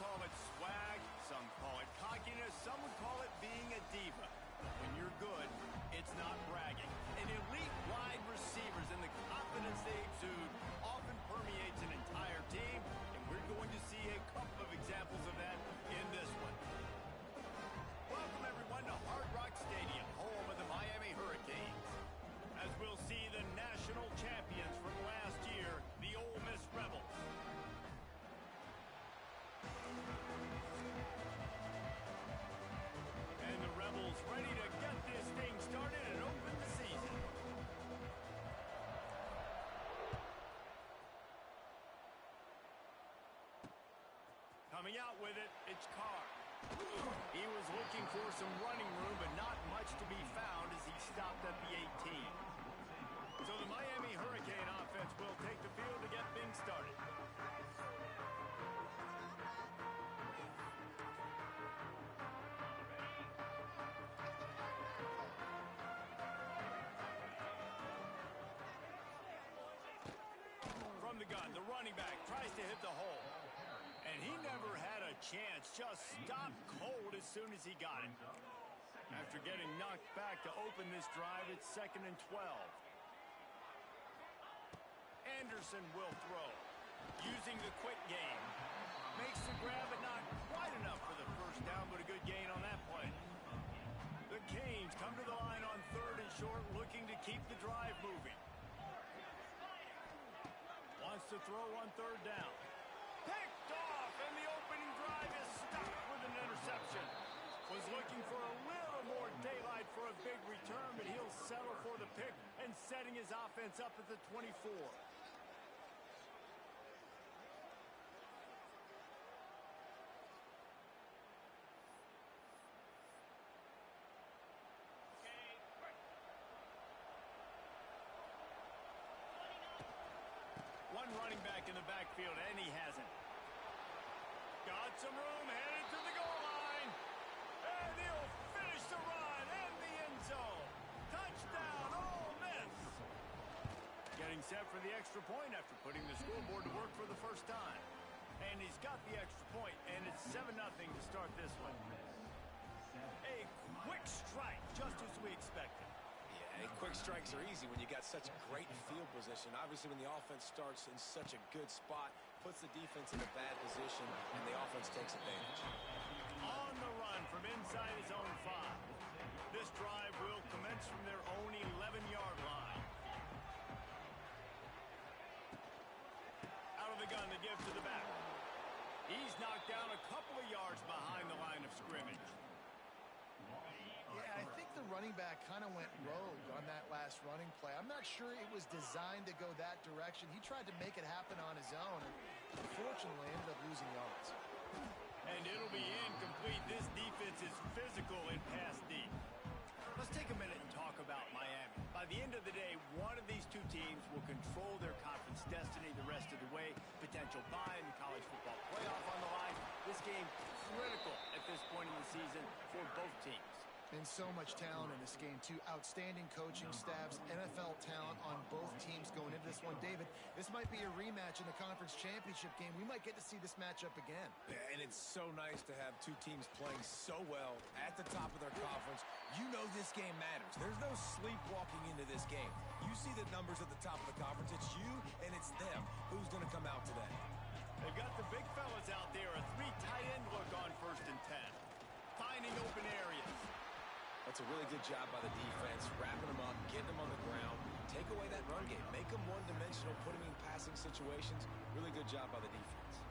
call it swag, some call it cockiness, some would call it being a diva. When you're good, it's not bragging. And elite wide receivers and the confidence they exude often permeates an entire team, and we're going to see a couple of examples of that in this one. Welcome, everyone, to Hard Rock Stadium, home of the Miami Hurricanes, as we'll see the national champions from last year, the Ole Miss Rebels. And the Rebels ready to get this thing started and open the season. Coming out with it, it's Carr. He was looking for some running room, but not much to be found as he stopped at the 18. So the Miami Hurricane offense will take the field to get things started. From the gun, the running back tries to hit the hole. And he never had a chance, just stopped cold as soon as he got it. After getting knocked back to open this drive, it's 2nd and 12. Anderson will throw, using the quick game. Makes the grab, but not quite enough for the first down, but a good gain on that play. The Canes come to the line on 3rd and short, looking to keep the drive moving. Wants to throw on 3rd down. Picked off, and the opening drive is stopped with an interception. Was looking for a little more daylight for a big return, but he'll settle for the pick and setting his offense up at the 24. One running back in the backfield, and he hasn't. Got some room, headed to the goal line. And he'll finish the run in the end zone. Touchdown, Ole Miss. Getting set for the extra point after putting the scoreboard to work for the first time. And he's got the extra point, and it's 7-0 to start this one. A quick strike, just as we expected. Yeah, quick strikes are easy when you got such great field position. Obviously, when the offense starts in such a good spot, puts the defense in a bad position, and the offense takes advantage. On the run from inside his own 5. This drive will commence from their own 11-yard line. Out of the gun, the give to the back. He's knocked down a couple of yards behind the line of scrimmage. Yeah, I think the running back kind of went rogue on that last running play. I'm not sure it was designed to go that direction. He tried to make it happen on his own, and unfortunately ended up losing yards. And it'll be incomplete. This defense is physical and pass deep. Let's take a minute and talk about Miami. By the end of the day, one of these two teams will control their conference destiny the rest of the way. Potential bye in the college football playoff on the line. This game critical at this point in the season for both teams. And so much talent in this game, too. Outstanding coaching staffs, NFL talent on both teams going into this one. David, this might be a rematch in the conference championship game. We might get to see this matchup again. Yeah, and it's so nice to have two teams playing so well at the top of their conference. You know this game matters. There's no sleepwalking into this game. You see the numbers at the top of the conference. It's you and it's them. Who's going to come out today? They've got the big fellas out there. A 3 tight end look on 1st and 10. Finding open areas. That's a really good job by the defense, wrapping them up, getting them on the ground, take away that run game, make them one-dimensional, put them in passing situations. Really good job by the defense.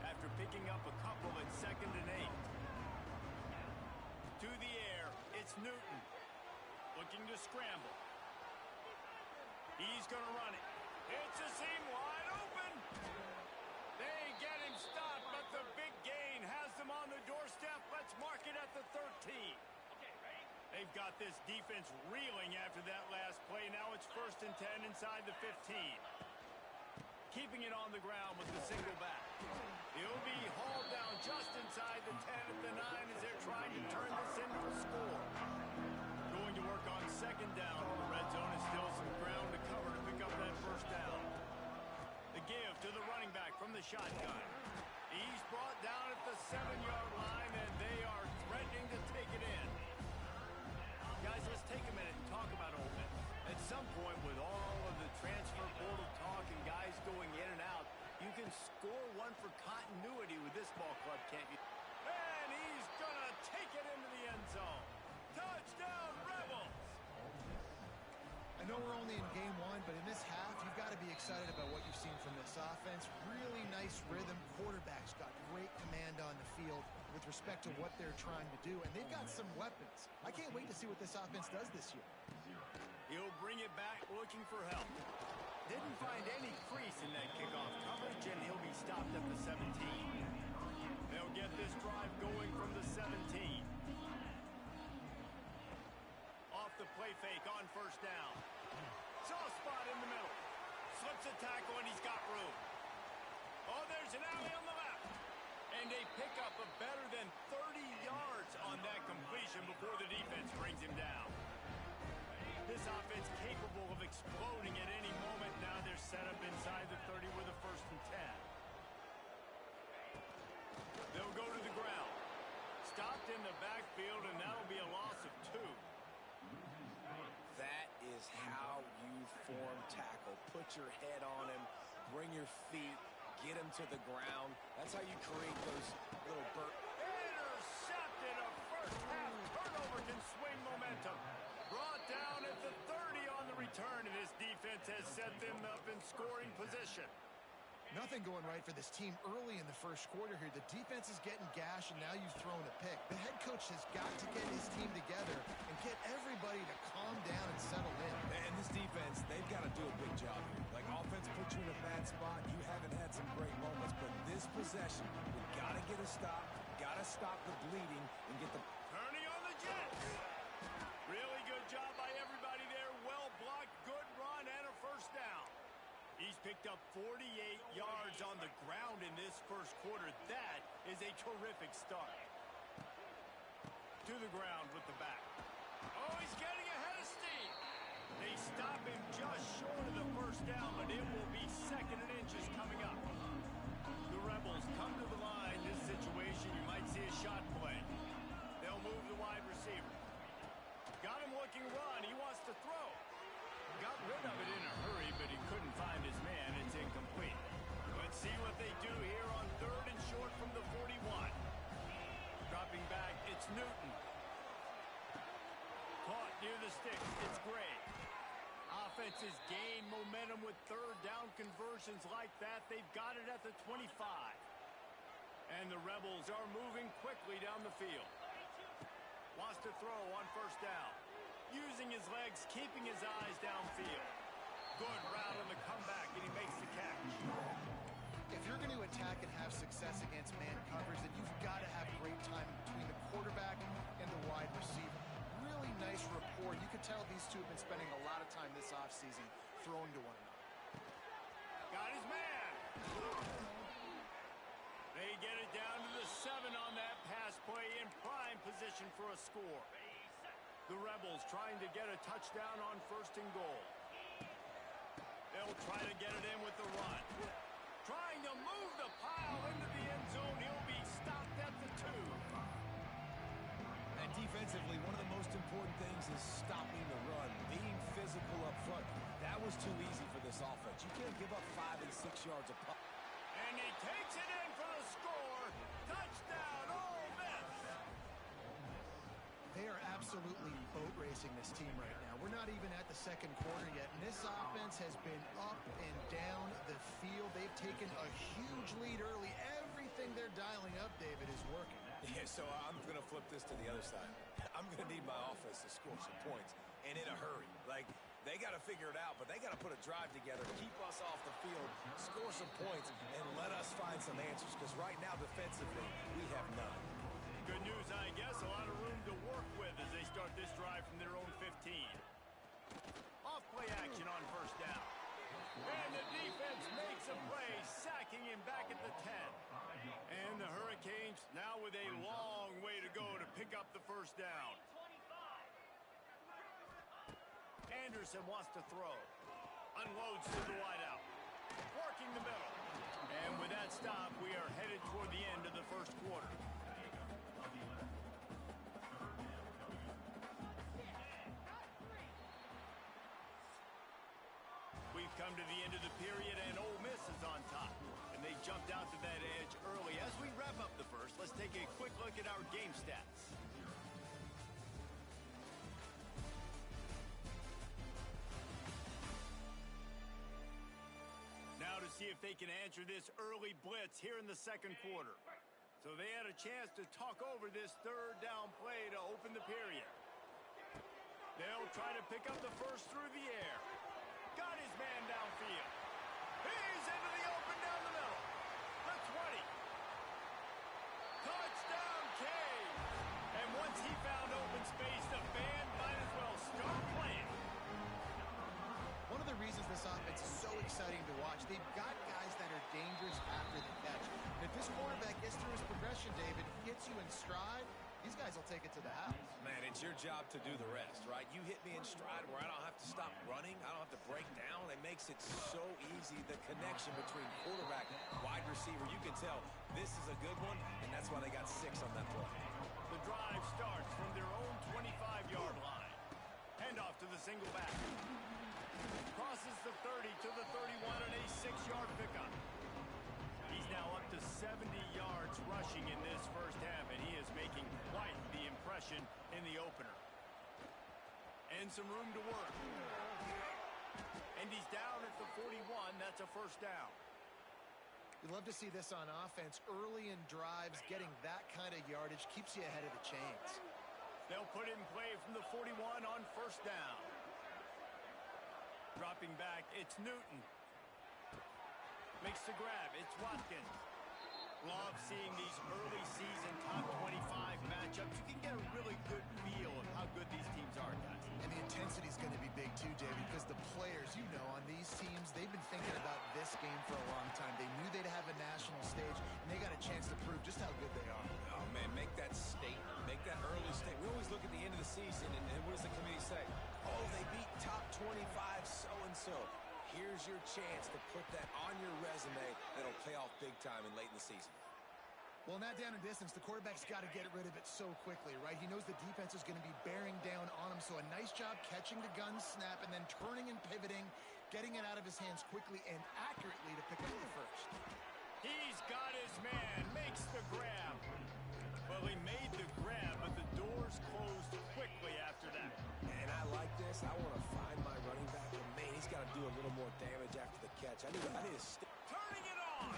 After picking up a couple at 2nd and 8. To the air, it's Newton. Looking to scramble. He's going to run it. It's a seam wide open. They get him stopped, but the big gain has them on the doorstep. Let's mark it at the 13. They've got this defense reeling after that last play. Now it's 1st and 10 inside the 15. Keeping it on the ground with the single back. He'll be hauled down just inside the 10 at the 9 as they're trying to turn this into a score. Going to work on 2nd down in the red zone. Is still some ground to cover to pick up that 1st down. The give to the running back from the shotgun. He's brought down at the 7-yard line, and they are threatening to take it in. Guys, let's take a minute and talk about Ole Miss. At some point, with all of the transfer portal talk and guys going in and out, you can score one for continuity with this ball club, can't you? And he's going to take it into the end zone. Touchdown, Rebels! I know we're only in game one, but in this half, you've got to be excited about what you've seen from this offense. Really nice rhythm. Quarterback's got great command on the field with respect to what they're trying to do, and they've got some weapons. I can't wait to see what this offense does this year. He'll bring it back looking for help. Didn't find any crease in that kickoff coverage, and he'll be stopped at the 17. They'll get this drive going from the 17. Off the play fake on first down. Soft spot in the middle. Slips a tackle, and he's got room. Oh, there's an alley on the left. And they pick up a better than 30 yards on that completion before the defense brings him down. This offense capable of exploding at any moment. Now they're set up inside the 30 with a 1st and 10. They'll go to the ground. Stopped in the backfield, and that'll be a loss of 2. That is how you form tackle. Put your head on him, bring your feet, get him to the ground. That's how you create those little bursts. Intercepted. A first-half turnover can swing momentum. Brought down at the 30 on the return, and this defense has set them up in scoring position. Nothing going right for this team early in the first quarter here. The defense is getting gashed, and now you've thrown a pick. The head coach has got to get his team together and get everybody to calm down and settle in. And this defense, they've got to do a big job here. Like, offense put you in a bad spot. You haven't had some great moments, but this possession, we've got to get a stop, got to stop the bleeding, and get the... Turning on the Jets. Really good job by everybody there. Well blocked, good run, and a first down. He's picked up 48 yards on the ground in this first quarter. That is a terrific start. To the ground with the back. Oh, he's getting ahead of steam. They stop him just short of the first down, but it will be 2nd and inches coming up. The Rebels come to the line. This situation, you might see a shot play. They'll move the wide receiver. Got him looking run. He wants to throw. Got rid of it in a hurry, but he couldn't find his man. It's incomplete. Let's see what they do here on 3rd and short from the 41. Dropping back, it's Newton. Caught near the sticks, it's Gray. Offenses gain momentum with 3rd down conversions like that. They've got it at the 25. And the Rebels are moving quickly down the field. Wants to throw on first down. Using his legs, keeping his eyes downfield. Good route on the comeback, and he makes the catch. If you're going to attack and have success against man coverage, then you've got to have great time between the quarterback and the wide receiver. Really nice rapport. You can tell these two have been spending a lot of time this offseason throwing to one another. Got his man. They get it down to the 7 on that pass play in prime position for a score. The Rebels trying to get a touchdown on 1st and goal. They'll try to get it in with the run. Trying to move the pile into the end zone. He'll be stopped at the 2. And defensively, one of the most important things is stopping the run, being physical up front. That was too easy for this offense. You can't give up 5 and 6 yards a pop. And he takes it in for the score. Touchdown, Ole Miss. They are absolutely boat racing this team right now. We're not even at the 2nd quarter yet, and this offense has been up and down the field. They've taken a huge lead early. Everything they're dialing up, David, is working. Yeah, so I'm going to flip this to the other side. I'm going to need my offense to score some points, and in a hurry. Like, they got to figure it out, but they got to put a drive together, keep us off the field, score some points, and let us find some answers, because right now, defensively, we have none. Good news, I guess. A lot of room to work with as they start this drive from their own 15. Off play action on first down. And the defense makes a play, sacking him back at the 10. And the Hurricanes now with a long way to go to pick up the first down. Anderson wants to throw. Unloads to the wideout. Working the middle. And with that that stop, we are headed toward the end of the first quarter. We've come to the end of the period, and Ole Miss is on top. And they jumped out to that edge early. As we wrap up the first, let's take a quick look at our game stats. Now to see if they can answer this early blitz here in the second quarter. So they had a chance to talk over this third down play to open the period. They'll try to pick up the first through the air. Got his man downfield. He's into the open down the middle. The 20. Touchdown, Cade. And once he found open space, the band might as well start playing. One of the reasons this offense is so exciting to watch, they've got guys that are dangerous after the catch. And if this quarterback gets through his progression, David, gets you in stride, these guys will take it to the house. Man, it's your job to do the rest, right? You hit me in stride where I don't have to stop running. I don't have to break down. It makes it so easy, the connection between quarterback and wide receiver. You can tell this is a good one, and that's why they got 6 on that play. The drive starts from their own 25-yard line. Handoff to the single back. Crosses the 30 to the 31 and a 6-yard pickup. He's now up to 70 yards rushing in this first half, and he is making quite the impression in the opener. And some room to work. And he's down at the 41. That's a first down. You'd love to see this on offense. Early in drives, getting that kind of yardage keeps you ahead of the chains. They'll put it in play from the 41 on first down. Dropping back, it's Newton. Makes the grab, it's Watkins. Love seeing these early season top 25 matchups. You can get a really good feel of how good these teams are, guys. And the intensity is going to be big too, David, because the players, you know, on these teams, they've been thinking about this game for a long time. They knew they'd have a national stage, and they got a chance to prove just how good they are. Oh, man, make that statement. Make that early statement. We always look at the end of the season, and what does the committee say? Oh, they beat top 25 so-and-so. Here's your chance to put that on your resume that'll pay off big time and late in the season. Well, not down in distance, the quarterback's got to get rid of it so quickly, right? He knows the defense is going to be bearing down on him, so a nice job catching the gun snap and then turning and pivoting, getting it out of his hands quickly and accurately to pick up the first. He's got his man, makes the grab. Well, he made the grab, but the doors closed quickly after that. And I like this. I want to find my running back, and man, he's got to do a little more damage after the catch. I need to turning it on.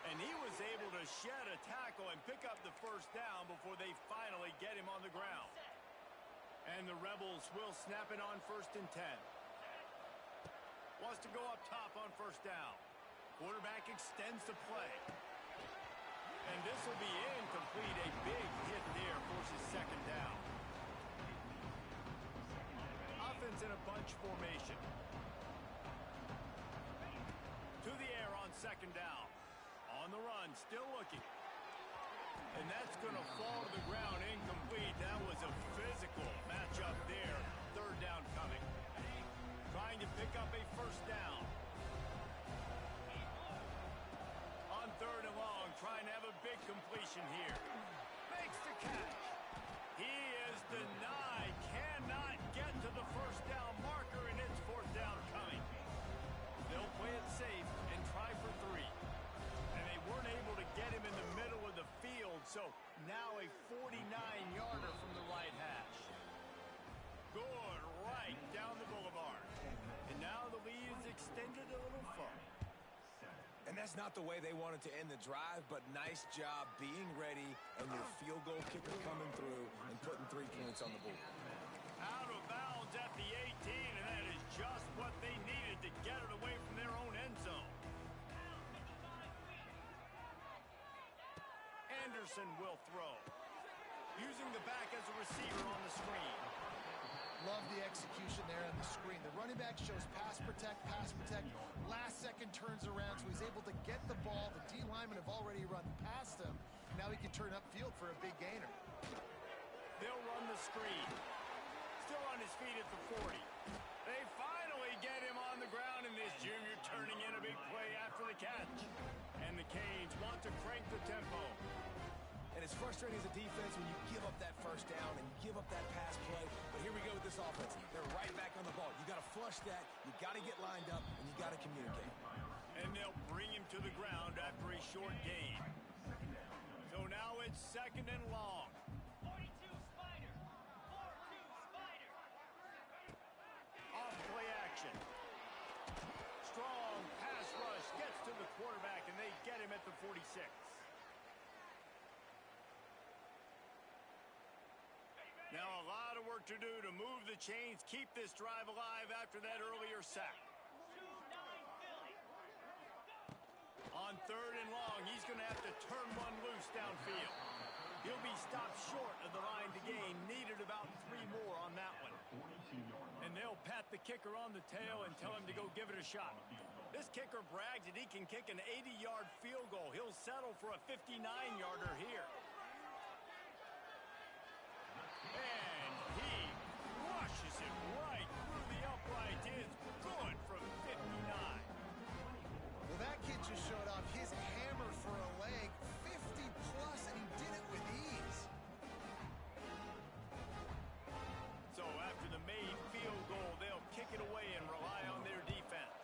And he was able to shed a tackle and pick up the first down before they finally get him on the ground. And the Rebels will snap it on 1st and 10. Wants to go up top on first down. Quarterback extends the play. And this will be incomplete. A big hit there forces second down. Offense in a bunch formation. To the air on second down. On the run, still looking. And that's going to fall to the ground incomplete. That was a physical matchup there. Third down coming. Trying to pick up a first down. On third and long, trying to have a big completion here. Makes the catch. He is denied. Cannot get to the first down marker, and it's fourth down coming. They'll play it safe and try for 3. And they weren't able to get him in the middle of the field, so now a 49-yarder from the right hash. Good right down the boulevard. And now the lead is extended a little further. And that's not the way they wanted to end the drive, but nice job being ready and your field goal kicker coming through and putting 3 points on the board. Out of bounds at the 18, and that is just what they needed to get it away from their own end zone. Anderson will throw. Using the back as a receiver on the screen. Love the execution there on the screen. The running back shows pass protect. Last second turns around, so he's able to get the ball. The D linemen have already run past him. Now he can turn upfield for a big gainer. They'll run the screen. Still on his feet at the 40. They finally get him on the ground, and this junior turning in a big play after the catch. And the the Canes want to crank the tempo. And it's frustrating as a defense when you give up that first down and you give up that pass play. But here we go with this offense. They're right back on the ball. You got to flush that. You got to get lined up, and you got to communicate. And they'll bring him to the ground after a short gain. So now it's 2nd and long. 42 Spider. 4-2 Spider. Off play action. Strong pass rush gets to the quarterback, and they get him at the 46. Now a lot of work to do to move the chains, keep this drive alive after that earlier sack. 2-9 Philly. On 3rd and long, he's going to have to turn one loose downfield. He'll be stopped short of the line to gain. Needed about 3 more on that one. And they'll pat the kicker on the tail and tell him to go give it a shot. This kicker brags that he can kick an 80-yard field goal. He'll settle for a 59-yarder here. And he rushes it right through the upright. It's good from 59. Well, that kid just showed off his hammer for a leg, 50-plus, and he did it with ease. So after the made field goal, they'll kick it away and rely on their defense.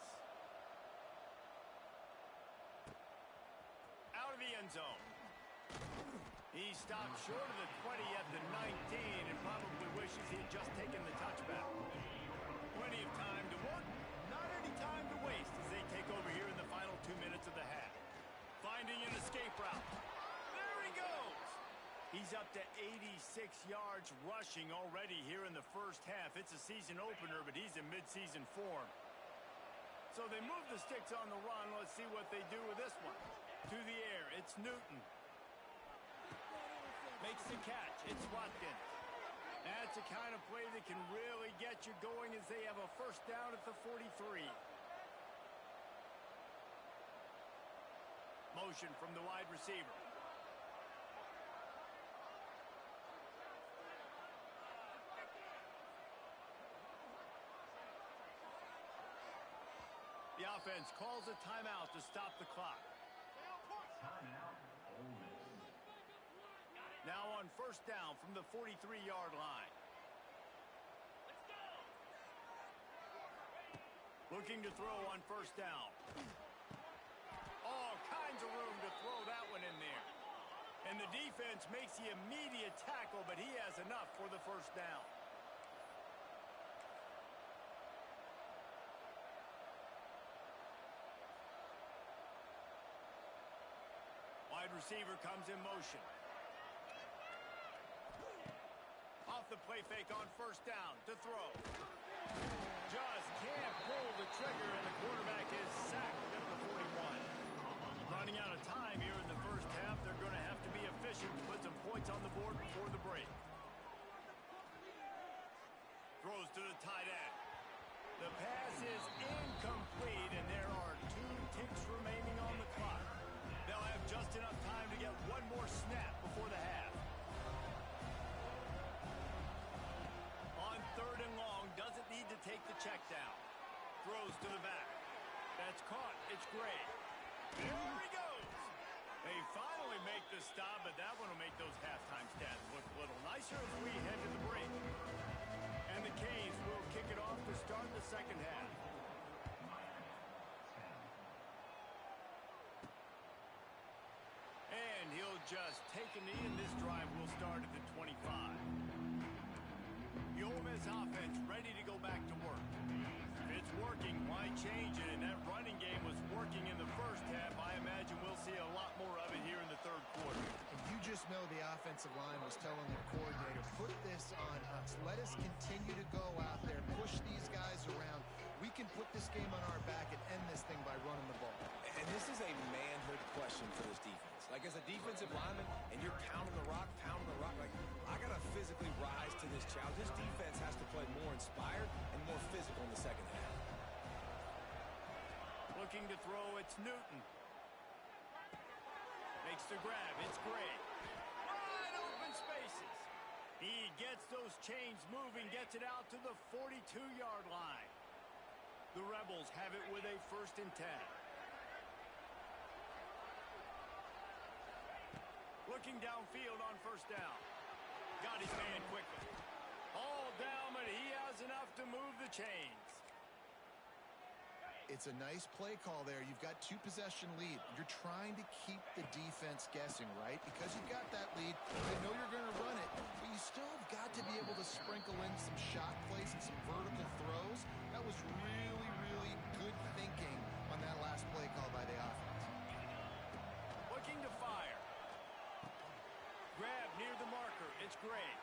Out of the end zone. He stopped short of the 20 at the 19 and probably wishes he had just taken the touchback. Plenty of time to work, not any time to waste as they take over here in the final 2 minutes of the half. Finding an escape route. There he goes. He's up to 86 yards rushing already here in the first half. It's a season opener, but he's in midseason form. So they move the sticks on the run. Let's see what they do with this one. To the air, it's Newton. Makes the catch. It's Watkins. That's a kind of play that can really get you going as they have a first down at the 43. Motion from the wide receiver. The offense calls a timeout to stop the clock. Now on first down from the 43-yard line. Let's go. Looking to throw on first down. All kinds of room to throw that one in there. And the defense makes the immediate tackle, but he has enough for the first down. Wide receiver comes in motion. Off the play fake on first down to throw. Just can't pull the trigger, and the quarterback is sacked at the 41. Running out of time here in the first half. They're going to have to be efficient to put some points on the board before the break. Throws to the tight end. The pass is incomplete, and there are 2 ticks remaining on the clock. They'll have just enough time to get one more snap before the half. On 3rd and long, doesn't need to take the check down. Throws to the back. That's caught. It's Gray. There he goes. They finally make the stop, but that one will make those halftime stats look a little nicer as we head to the break. And the Canes will kick it off to start the second half. And he'll just take a knee, and this drive will start at the 25. The Ole Miss offense ready to go back to work. If it's working, why change it? And that running game was working in the first half. I imagine we'll see a lot more of it here in the 3rd quarter. And you just know the offensive line was telling their coordinator, put this on us. Let us continue to go out there, push these guys around. We can put this game on our back and end this thing by running the ball. And this is a manhood question for this defense. Like, as a defensive lineman, and you're pounding the rock, like, I got to physically rise to this challenge. This defense has to play more inspired and more physical in the second half. Looking to throw, it's Newton. Makes the grab, it's Gray. Wide open spaces. He gets those chains moving, gets it out to the 42-yard line. The Rebels have it with a 1st and 10. looking downfield on first down. Got his man quickly. All down, but he has enough to move the chains. It's a nice play call there. You've got 2-possession lead. You're trying to keep the defense guessing, right? Because you've got that lead, they know you're going to run it, but you still have got to be able to sprinkle in some shot plays and some vertical throws. That was really, really good thinking on that last play call by the offense. Looking to fire. Grab near the marker. It's Gray.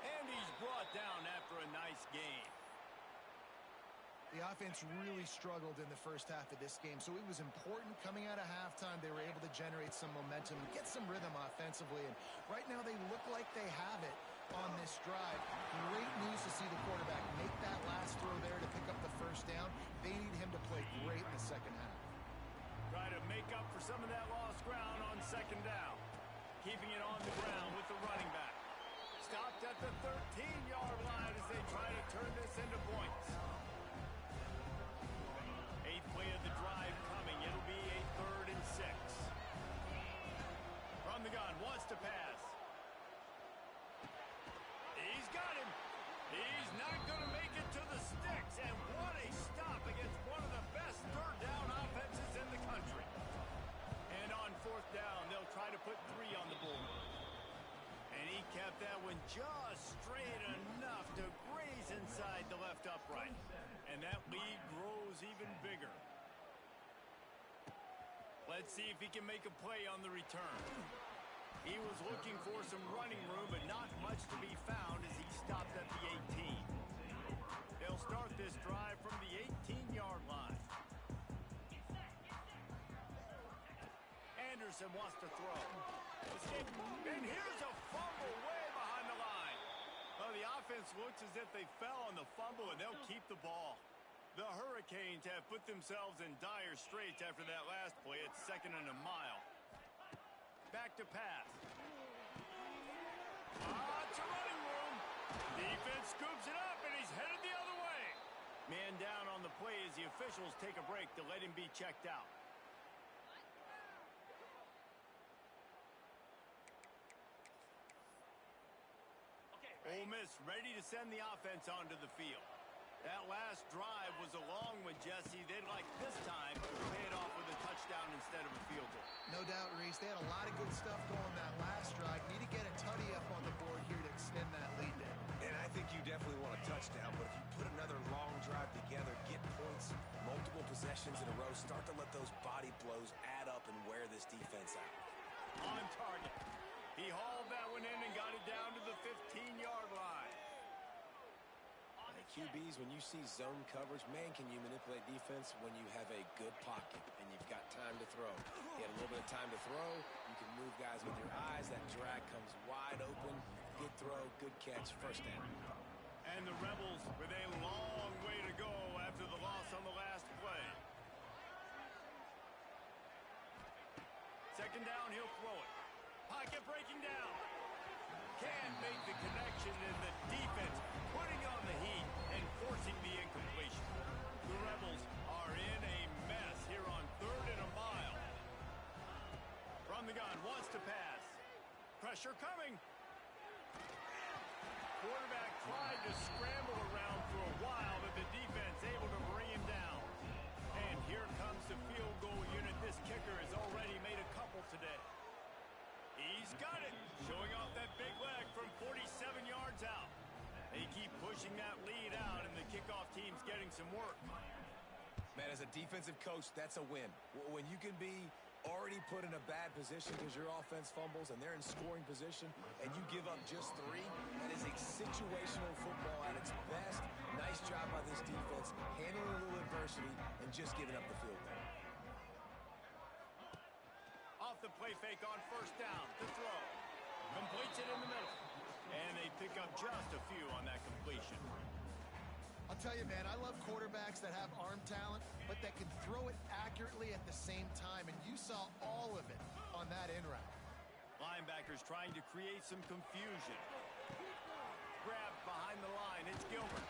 And he's brought down after a nice gain. The offense really struggled in the first half of this game, so it was important coming out of halftime. They were able to generate some momentum and get some rhythm offensively, and right now they look like they have it on this drive. Great news to see the quarterback make that last throw there to pick up the first down. They need him to play great in the second half. Try to make up for some of that lost ground on second down. Keeping it on the ground with the running back. Stopped at the 13-yard line as they try to turn this into points. Eighth play of the drive coming. It'll be a 3rd and 6. From the gun, wants to pass. He's got him. He's not going to make it to the sticks. And what a stop against one of the best third down offenses in the country. And on 4th down, they'll try to put 3 on the board. And he kept that one just straight enough to graze inside the left upright. And that lead grows even bigger. Let's see if he can make a play on the return. He was looking for some running room, but not much to be found as he stopped at the 18. They'll start this drive from the 18-yard line. Anderson wants to throw. And here's a fumble way behind the line. Well, the offense looks as if they fell on the fumble, and they'll keep the ball. The Hurricanes have put themselves in dire straits after that last play. It's 2nd and a mile. Back to pass. It's a running room. Defense scoops it up, and he's headed the other way. Man down on the play as the officials take a break to let him be checked out. Ole Miss ready to send the offense onto the field. That last drive was a long one, Jesse. They'd like this time to pay it off with a touchdown instead of a field goal. No doubt, Reese. They had a lot of good stuff going that last drive. Need to get a tutty up on the board here to extend that lead there. And I think you definitely want a touchdown, but if you put another long drive together, get points, multiple possessions in a row, start to let those body blows add up and wear this defense out. On target. He hauled that one in and got it down to the 15-yard line. QBs, when you see zone coverage, man, can you manipulate defense when you have a good pocket and you've got time to throw. You had a little bit of time to throw. You can move guys with your eyes. That drag comes wide open. Good throw, good catch, first down. And the Rebels with a long way to go after the loss on the last play. 2nd down, he'll throw it. Pocket breaking down. Can't make the connection, and the defense putting on the heat and forcing the incompletion. The Rebels are in a mess here on 3rd and a mile. From the gun, wants to pass. Pressure coming. Quarterback tried to scramble around for a while, but the defense able to bring him down. And here comes the field goal unit. This kicker has already made a couple today. He's got it, showing off that big leg from 47 yards out. They keep pushing that lead out, and the kickoff team's getting some work. Man, as a defensive coach, that's a win. When you can be already put in a bad position because your offense fumbles and they're in scoring position and you give up just 3, that is a situational football at its best. Nice job by this defense, handling a little adversity and just giving up the field goal. Off the play fake on first down, the throw. Completes it in the middle. And they pick up just a few on that completion. I'll tell you, man, I love quarterbacks that have arm talent, but that can throw it accurately at the same time, and you saw all of it on that in route. Linebackers trying to create some confusion. Grab behind the line, it's Gilbert.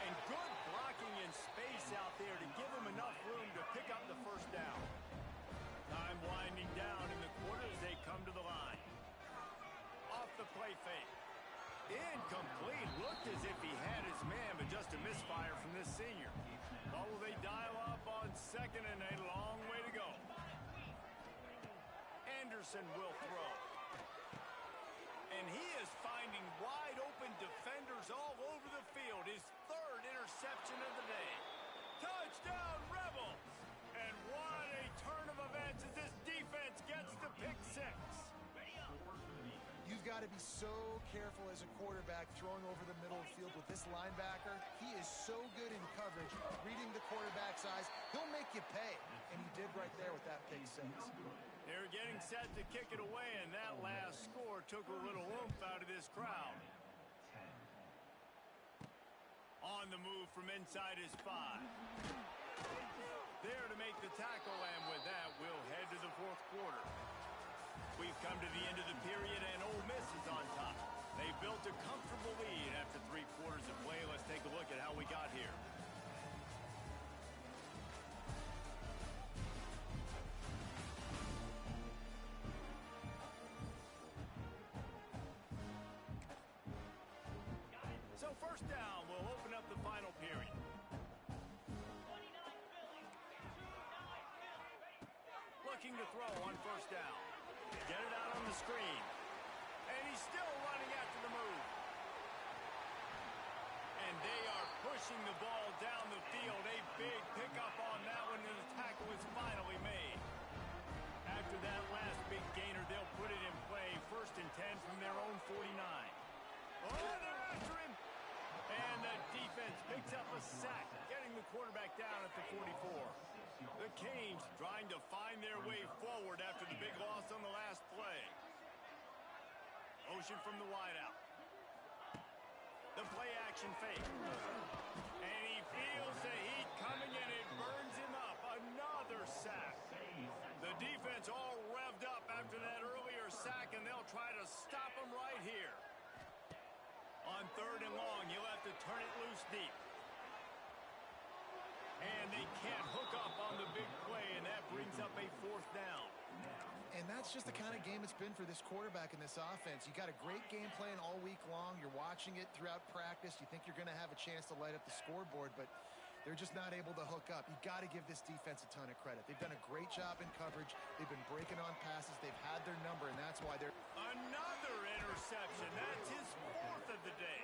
And good blocking in space out there to give him enough room to pick up the first down. Time winding down in the quarter as they come to the line. Incomplete. Looked as if he had his man, but just a misfire from this senior. What will they dial up on second, and a long way to go. Anderson will throw. And he is finding wide open defenders all over the field. His third interception of the day. Touchdown, Rebels! And what a turn of events as this defense gets the pick six. You've got to be so careful as a quarterback throwing over the middle of the field with this linebacker. He is so good in coverage, reading the quarterback's eyes. He'll make you pay, and he did right there with that pick six. They're getting set to kick it away, and that last score took a little oomph out of this crowd. On the move from inside his 5. There to make the tackle, and with that, we'll head to the fourth quarter. We've come to the end of the period, and Ole Miss is on top. They built a comfortable lead after 3 quarters of play. Let's take a look at how we got here. So first down, we'll open up the final period. 29 Philly. 2-9 Philly. Looking to throw on first down. Get it out on the screen. And he's still running after the move. And they are pushing the ball down the field. A big pickup on that one, and the tackle is finally made. After that last big gainer, they'll put it in play. 1st and 10 from their own 49. Oh, they're after him. And the defense picks up a sack, getting the quarterback down at the 44. The Canes trying to find their way forward after the big loss on the last play. Motion from the wideout. The play action fake. And he feels the heat coming, and it burns him up. Another sack. The defense all revved up after that earlier sack, and they'll try to stop him right here. On 3rd and long, he'll have to turn it loose deep. And they can't hook up on the big play, and that brings up a 4th down. And that's just the kind of game it's been for this quarterback in this offense. You got a great game plan all week long. You're watching it throughout practice. You think you're going to have a chance to light up the scoreboard, but they're just not able to hook up. You got to give this defense a ton of credit. They've done a great job in coverage. They've been breaking on passes. They've had their number, and that's why they're... Another interception. That's his 4th of the day.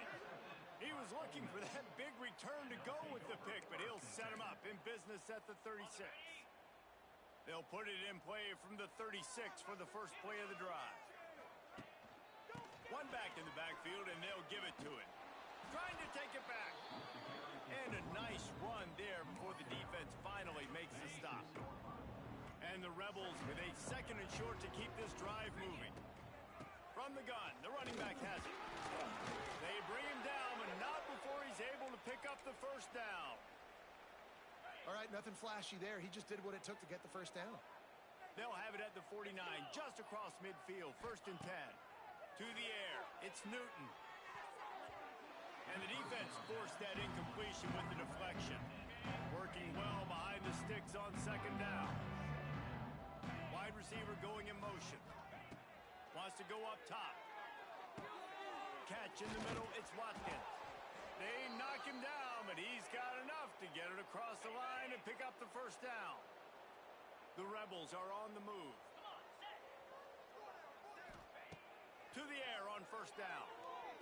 He was looking for that big return to go with the pick, but he'll set him up in business at the 36. They'll put it in play from the 36 for the first play of the drive. One back in the backfield, and they'll give it to him. Trying to take it back. And a nice run there before the defense finally makes the stop. And the Rebels with a 2nd and short to keep this drive moving. From the gun, the running back has it. They bring him down, but not before he's able to pick up the first down. All right, nothing flashy there. He just did what it took to get the first down. They'll have it at the 49, just across midfield, 1st and 10. To the air, it's Newton. And the defense forced that incompletion with the deflection. Working well behind the sticks on 2nd down. Wide receiver going in motion. Wants to go up top. Catch in the middle, it's Watkins. They knock him down, but he's got enough to get it across the line and pick up the first down. The Rebels are on the move. To the air on 1st down.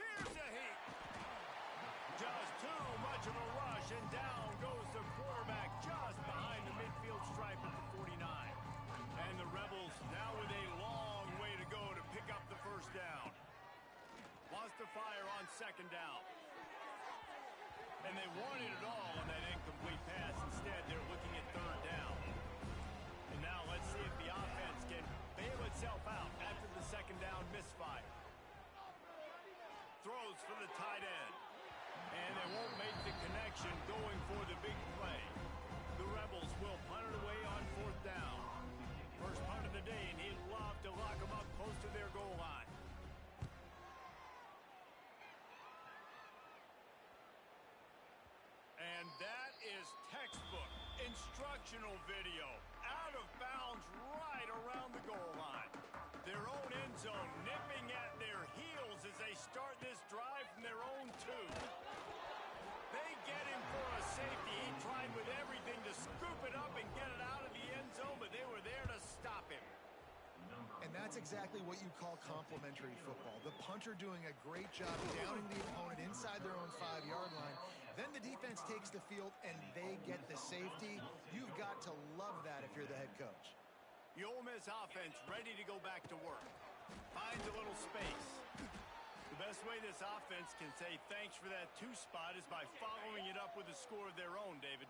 Here's the heat. Just too much of a rush, and down goes the quarterback just behind the midfield stripe at the 49. And the Rebels now with a long way to go to pick up the first down. Wants to fire on 2nd down. And they wanted it all on that incomplete pass. Instead, they're looking at 3rd down. And now let's see if the offense can bail itself out after the 2nd down misfire. Throws for the tight end. And they won't make the connection going for the big play. The Rebels will punt it away on 4th down. First punt of the day, and he'd love to lock them up close to their goal line. And that is textbook instructional video. Out of bounds right around the goal line. Their own end zone nipping at their heels as they start this drive from their exactly what you call complementary football. The punter doing a great job downing the opponent inside their own 5-yard line. Then the defense takes the field and they get the safety. You've got to love that if you're the head coach. The Ole Miss offense ready to go back to work. Finds a little space. The best way this offense can say thanks for that 2 spot is by following it up with a score of their own, David.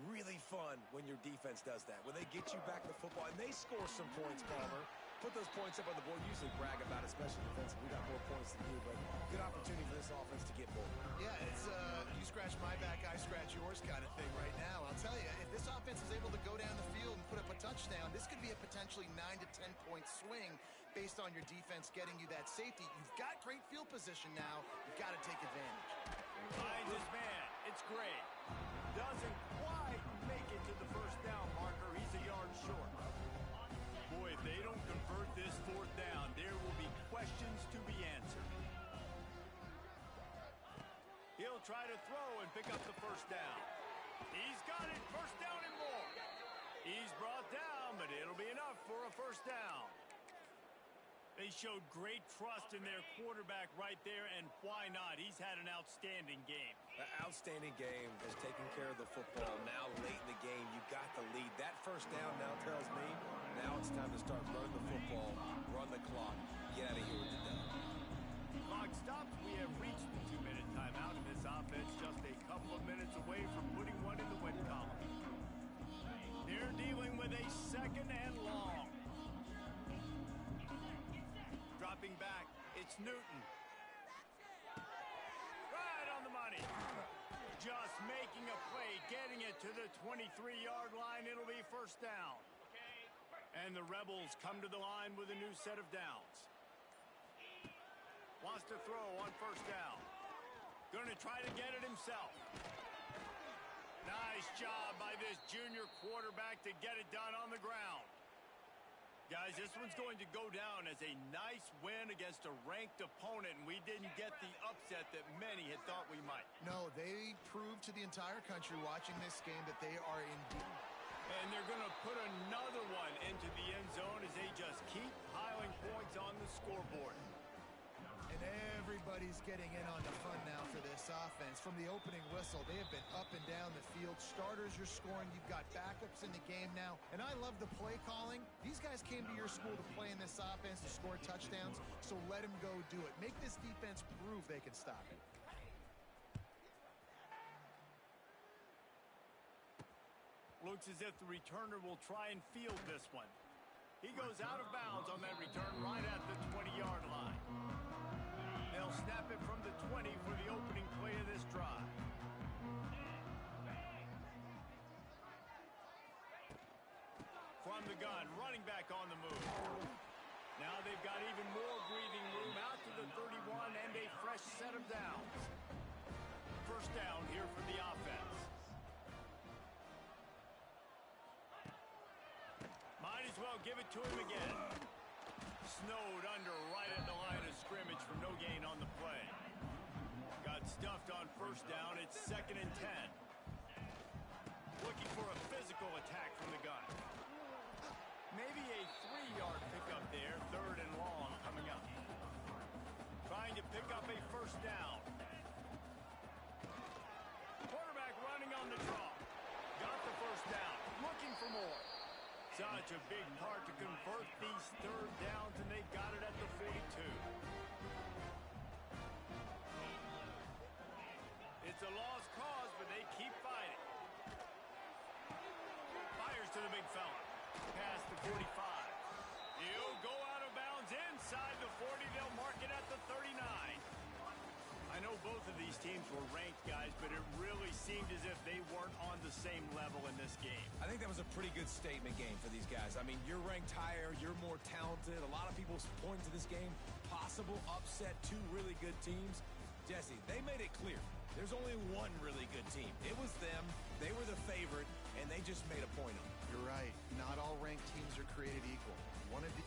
Really fun when your defense does that. When they get you back the football and they score some points, Palmer. Put those points up on the board. Usually brag about it, especially defensively. We got more points than you, but good opportunity for this offense to get more. Yeah, it's you scratch my back, I scratch yours kind of thing right now. I'll tell you, if this offense is able to go down the field and put up a touchdown, this could be a potentially 9 to 10 point swing based on your defense getting you that safety. You've got great field position now. You've got to take advantage. Finds his man. It's great. Doesn't quite make it to the first down marker. He's a yard short. Boy, if they don't convert this 4th down, there will be questions to be answered. He'll try to throw and pick up the first down. He's got it. First down and more. He's brought down, but it'll be enough for a first down. They showed great trust in their quarterback right there, and why not? He's had an outstanding game. An outstanding game, has taken care of the football. Now, late in the game, you got the lead. That first down now tells me now it's time to start running the football, run the clock, get out of here with the dub. Clock stops. We have reached the 2-minute timeout, and this offense just a couple of minutes away from putting one in the win column. They're dealing with a 2nd and long. Dropping back, it's Newton. Right on the money. Just making a play, getting it to the 23-yard line. It'll be first down. And the Rebels come to the line with a new set of downs. Wants to throw on first down. Going to try to get it himself. Nice job by this junior quarterback to get it done on the ground. Guys, this one's going to go down as a nice win against a ranked opponent, and we didn't get the upset that many had thought we might. No, they proved to the entire country watching this game that they are indeed. And they're going to put another one into the end zone as they just keep piling points on the scoreboard. And everybody's getting in on the fun now for this offense. From the opening whistle, they have been up and down the field. Starters are scoring. You've got backups in the game now. And I love the play calling. These guys came to your school to play in this offense to score touchdowns, so let them go do it. Make this defense prove they can stop it. Looks as if the returner will try and field this one. He goes out of bounds on that return right at the 20-yard line. They'll snap it from the 20 for the opening play of this drive. From the gun, running back on the move. Now they've got even more breathing room out to the 31 and a fresh set of downs. First down here for the offense. Might as well give it to him again. Snowed under right at the line of scrimmage for no gain on the play. Got stuffed on first down. It's 2nd and 10. Looking for a physical attack from the gun. Maybe a 3-yard pickup there. 3rd and long coming up. Trying to pick up a first down. Quarterback running on the draw. Got the first down. Looking for more. Such a big part to convert these 3rd downs, and they've got it at the 42. It's a lost cause, but they keep fighting. Fires to the big fella. Past the 45. He'll go out of bounds inside the 40. They'll mark it at the 39. I know both of these teams were ranked, guys, but it really seemed as if they weren't on the same level in this game. I think that was a pretty good statement game for these guys. I mean, you're ranked higher, you're more talented. A lot of people point to this game, possible upset, 2 really good teams. Jesse, they made it clear. There's only one really good team. It was them. They were the favorite, and they just made a point of it. You're right. Not all ranked teams are created equal. One of the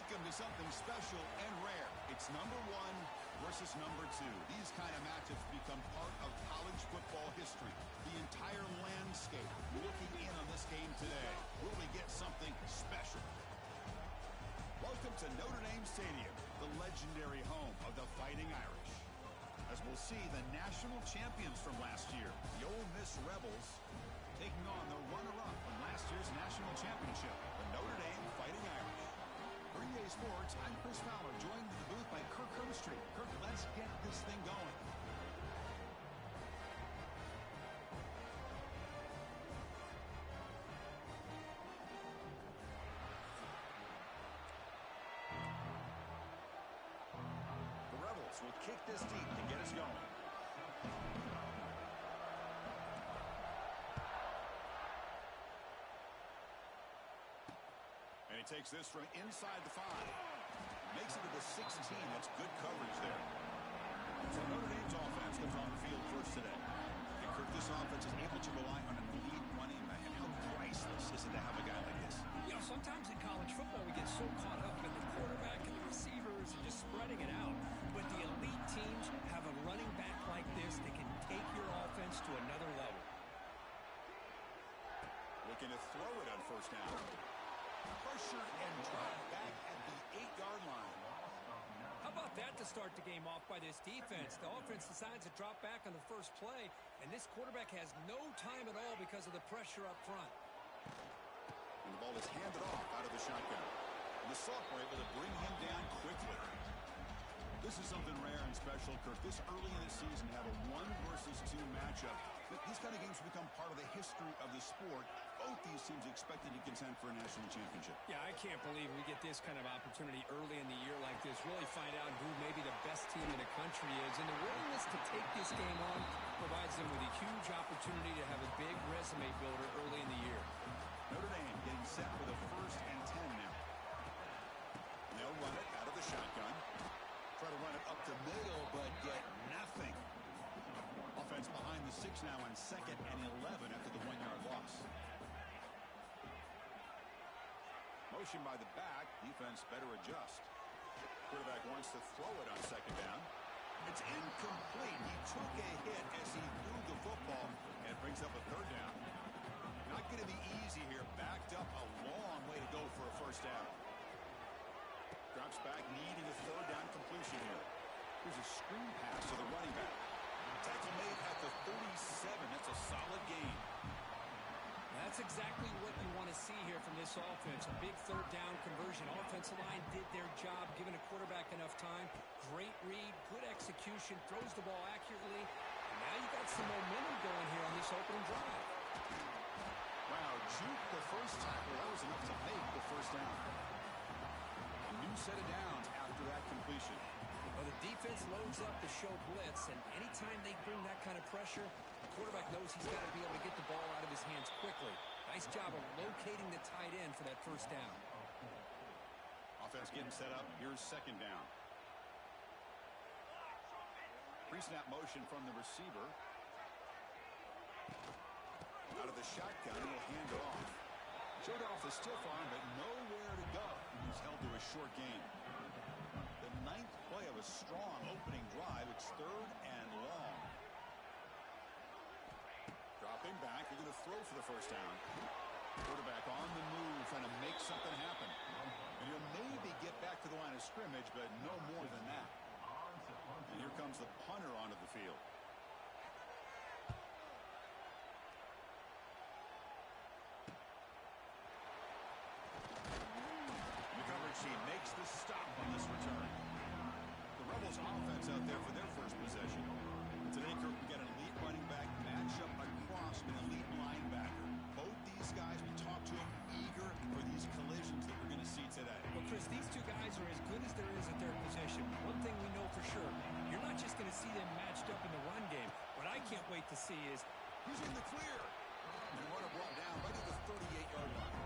Welcome to something special and rare. It's number 1 versus number 2. These kind of matchups become part of college football history. The entire landscape looking in on this game today. Will we get something special? Welcome to Notre Dame Stadium, the legendary home of the Fighting Irish. As we'll see, the national champions from last year, the Ole Miss Rebels, taking on the runner-up from last year's national championship, the Notre Dame Fighting Irish. For EA Sports, I'm Chris Fowler, joined in the booth by Kirk Herbstreit. Kirk, let's get this thing going. The Rebels will kick this deep to get us going. And he takes this from inside the 5. Makes it to the 16. That's good coverage there. So Notre Dame's offense comes on the field first today. And Kirk, this offense is able to rely on an elite running back. And how priceless is it to have a guy like this? You know, sometimes in college football we get so caught up in the quarterback and the receivers and just spreading it out. But the elite teams have a running back like this that can take your offense to another level. Looking to throw it on first down. Pressure and drop back at the 8-yard line. How about that to start the game off by this defense? The offense decides to drop back on the first play, and this quarterback has no time at all because of the pressure up front. And the ball is handed off out of the shotgun. And the sophomore able to bring him down quickly. This is something rare and special, Kirk. This early in the season, have a 1 versus 2 matchup. But these kind of games become part of the history of the sport. Both these teams expected to contend for a national championship. Yeah, I can't believe we get this kind of opportunity early in the year like this. Really find out who maybe the best team in the country is. And the willingness to take this game on provides them with a huge opportunity to have a big resume builder early in the year. Notre Dame getting set for the 1st and 10 now. They'll run it out of the shotgun. Try to run it up the middle, but get nothing. Offense behind the 6 now on 2nd and 11 after the 1-yard loss. Motion by the back. Defense better adjust. Quarterback wants to throw it on 2nd down. It's incomplete. He took a hit as he threw the football and brings up a 3rd down. Not going to be easy here. Backed up a long way to go for a 1st down. Drops back, needing a 3rd down completion here. Here's a screen pass to the running back. Tackle made at the 37. That's a solid gain. That's exactly what you want to see here from this offense. A big 3rd down conversion. Offensive line did their job, giving a quarterback enough time. Great read, good execution, throws the ball accurately. And now you got some momentum going here on this opening drive. Wow, juke the first tackle. That was enough to make the 1st down. A new set of downs after that completion. Well, the defense loads up to show blitz, and anytime they bring that kind of pressure, the quarterback knows he's got to be able to get the ball out of his hands quickly. Nice job of locating the tight end for that 1st down. Offense getting set up. Here's 2nd down. Pre-snap motion from the receiver. Out of the shotgun, he'll hand it off. Showed off the stiff arm, but nowhere to go. He's held to a short gain. The 9th play of a strong opening drive. It's 3rd and long. Dropping back. They're going to throw for the 1st down. Quarterback on the move, trying to make something happen. And he'll maybe get back to the line of scrimmage, but no more than that. And here comes the punter onto the field. She makes the stop on this return. The Rebels offense out there for their 1st possession. Today, Kirk, we got an elite running back match up across an elite linebacker. Both these guys, we talked to them, eager for these collisions that we're going to see today. Well, Chris, these two guys are as good as there is at their position. One thing we know for sure, you're not just going to see them matched up in the run game. What I can't wait to see is who's in the clear. And the runner brought down right at the 38-yard line.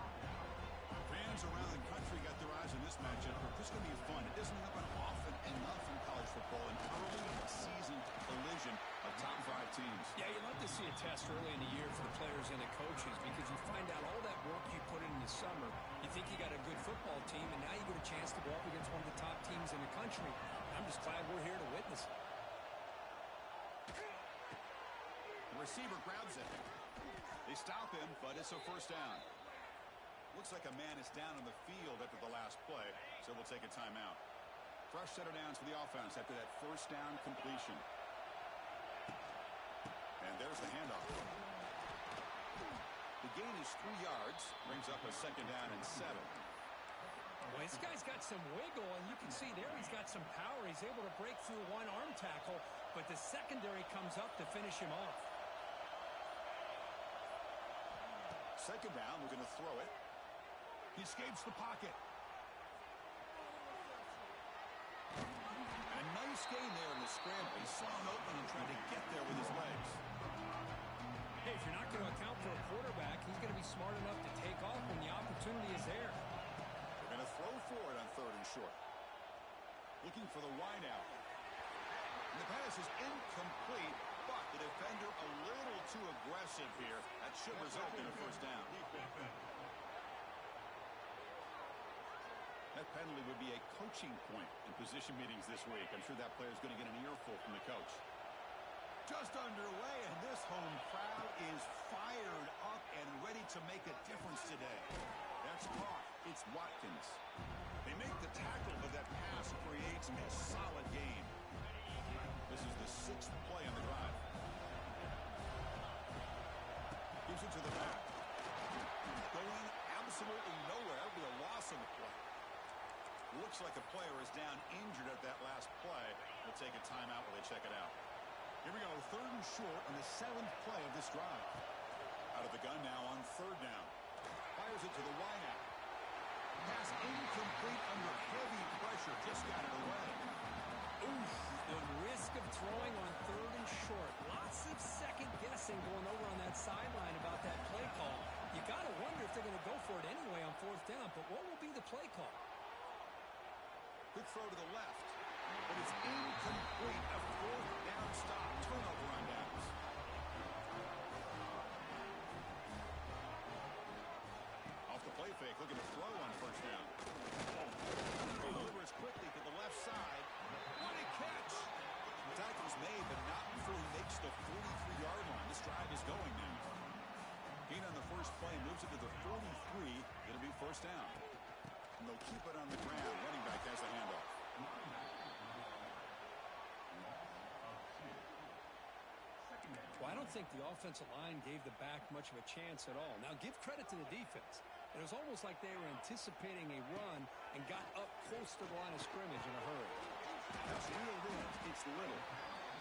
Fans around the country got their eyes on this matchup. This is going to be fun. It doesn't happen often enough in college football. An early season collision of top 5 teams. Yeah, you love to see a test early in the year for the players and the coaches because you find out all that work you put in the summer. You think you got a good football football team, and now you get a chance to go up against one of the top teams in the country. I'm just glad we're here to witness it. The receiver grabs it. They stop him, but it's a first down. Looks like a man is down on the field after the last play, so we'll take a timeout. Fresh set of downs for the offense after that first down completion. And there's the handoff. The gain is 3 yards, brings up a second down and 7. Well, this guy's got some wiggle, and you can see there he's got some power. He's able to break through one arm tackle, but the secondary comes up to finish him off. Second down, we're going to throw it. He escapes the pocket. And a nice gain there in the scramble. He saw an opening and tried to get there with his legs. Hey, if you're not going to account for a quarterback, he's going to be smart enough to take off when the opportunity is there. They're going to throw for it on 3rd and short. Looking for the wide out. And the pass is incomplete, but the defender a little too aggressive here. That should result in a first down. That penalty would be a coaching point in position meetings this week. I'm sure that player is going to get an earful from the coach. Just underway, and this home crowd is fired up and ready to make a difference today. That's caught. It's Watkins. They make the tackle, but that pass creates a solid gain. This is the 6th play on the drive. Gives it to the back. Going absolutely nowhere with a loss on the play. Looks like a player is down injured at that last play. We'll take a timeout while they check it out. Here we go, 3rd and short on the 7th play of this drive. Out of the gun now on 3rd down. Fires it to the wide out. Pass incomplete under heavy pressure. Just got it away. Oof, the risk of throwing on 3rd and short. Lots of second guessing going over on that sideline about that play call. You got to wonder if they're going to go for it anyway on 4th down, but what will be the play call? Quick throw to the left, but it's incomplete. A 4th down stop. Turnover on downs. Off the play fake, looking to throw on 1st down. Delivers quickly to the left side. What a catch! The tackle's made, but not before he makes the 43-yard line. This drive is going now. Gain on the first play moves it to the 43. It'll be 1st down. And they'll keep it on the ground. Running back has the handoff. Well, I don't think the offensive line gave the back much of a chance at all. Now, give credit to the defense. It was almost like they were anticipating a run and got up close to the line of scrimmage in a hurry. That's reeled in. It's Little.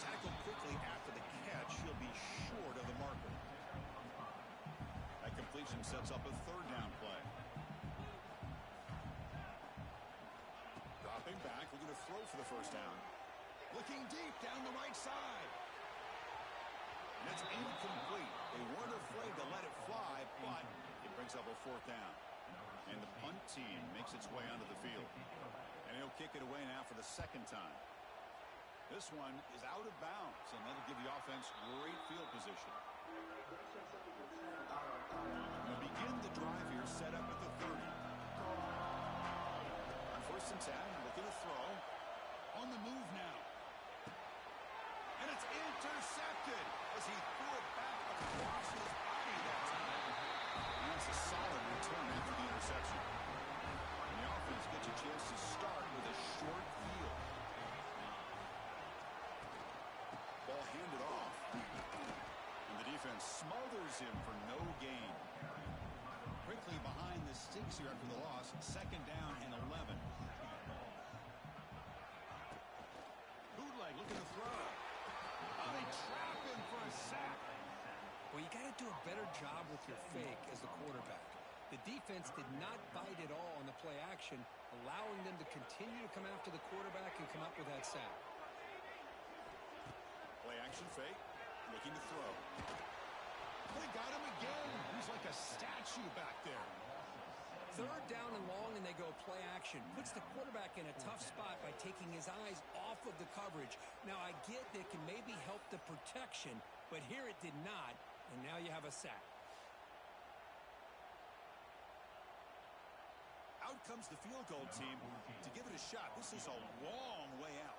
Tackled quickly after the catch. He'll be short of the marker. That completion sets up a 3rd down play. Dropping back, looking to throw for the 1st down. Looking deep down the right side. And it's incomplete. They weren't afraid to let it fly, but it brings up a 4th down. And the punt team makes its way onto the field. And he'll kick it away now for the 2nd time. This one is out of bounds, and that'll give the offense great field position. We'll begin the drive here, set up at the 30. On 1st and 10, looking to throw. On the move now. And it's intercepted as he threw it back across his body that time. And that's a solid return after the interception. And the offense gets a chance to start with a short field. Ball handed off. And the defense smothers him for no gain. Quickly behind the sticks here after the loss. 2nd down and 11. Bootleg looking to throw. Oh, they trap him for a sack. Well, you got to do a better job with your fake as the quarterback. The defense did not bite at all on the play action, allowing them to continue to come after the quarterback and come up with that sack. Play action fake, looking to throw. They got him again. He's like a statue back there. 3rd down and long, and they go play action. Puts the quarterback in a tough spot by taking his eyes off of the coverage. Now, I get that can maybe help the protection, but here it did not, and now you have a sack. Out comes the field goal team to give it a shot. This is a long way out.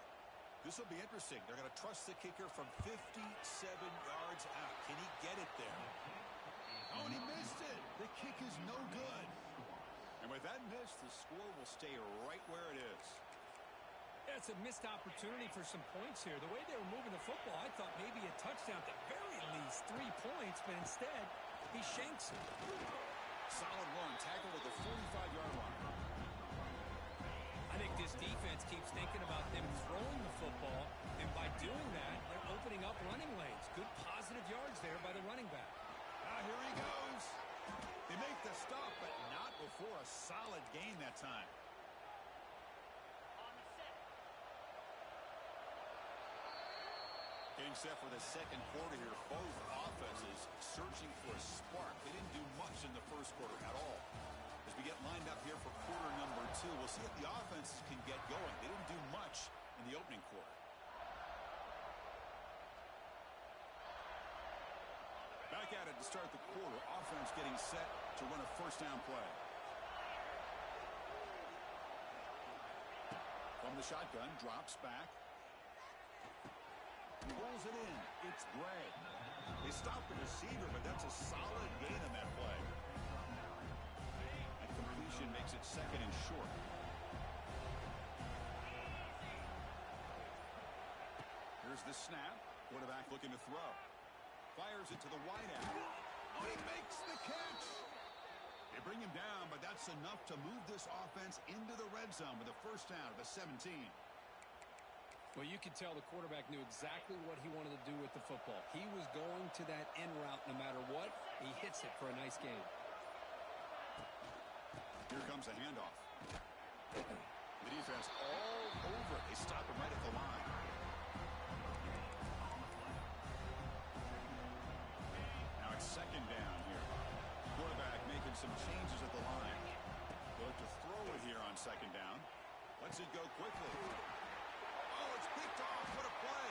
This will be interesting. They're going to trust the kicker from 57 yards out. Can he get it there? Oh, and he missed it. The kick is no good. And with that miss, the score will stay right where it is. That's a missed opportunity for some points here. The way they were moving the football, I thought maybe a touchdown at the very least, 3 points, but instead, he shanks it. Solid run, tackled at the 45-yard line. I think this defense keeps thinking about them throwing the football, and by doing that, they're opening up running lanes. Good positive yards there by the running back. Here he goes. They make the stop, but not before a solid gain that time. On the set. Getting set for the second quarter here. Both offenses searching for a spark. They didn't do much in the first quarter at all. As we get lined up here for quarter number 2, we'll see if the offenses can get going. They didn't do much in the opening quarter. Back at it to start the quarter. Offense getting set to run a first down play. From the shotgun, drops back. Pulls it in. It's Gray. They stop the receiver, but that's a solid gain on that play. And completion makes it second and short. Here's the snap. Quarterback looking to throw. Fires it to the wideout. Oh, he makes the catch. They bring him down, but that's enough to move this offense into the red zone with a first down at the 17. Well, you could tell the quarterback knew exactly what he wanted to do with the football. He was going to that end route no matter what. He hits it for a nice gain. Here comes a handoff. The defense all over. They stop him right at the line. Now it's second down here. Quarterback making some changes at the line. They look to throw it here on second down. Lets it go quickly. Oh, it's picked off. What a play.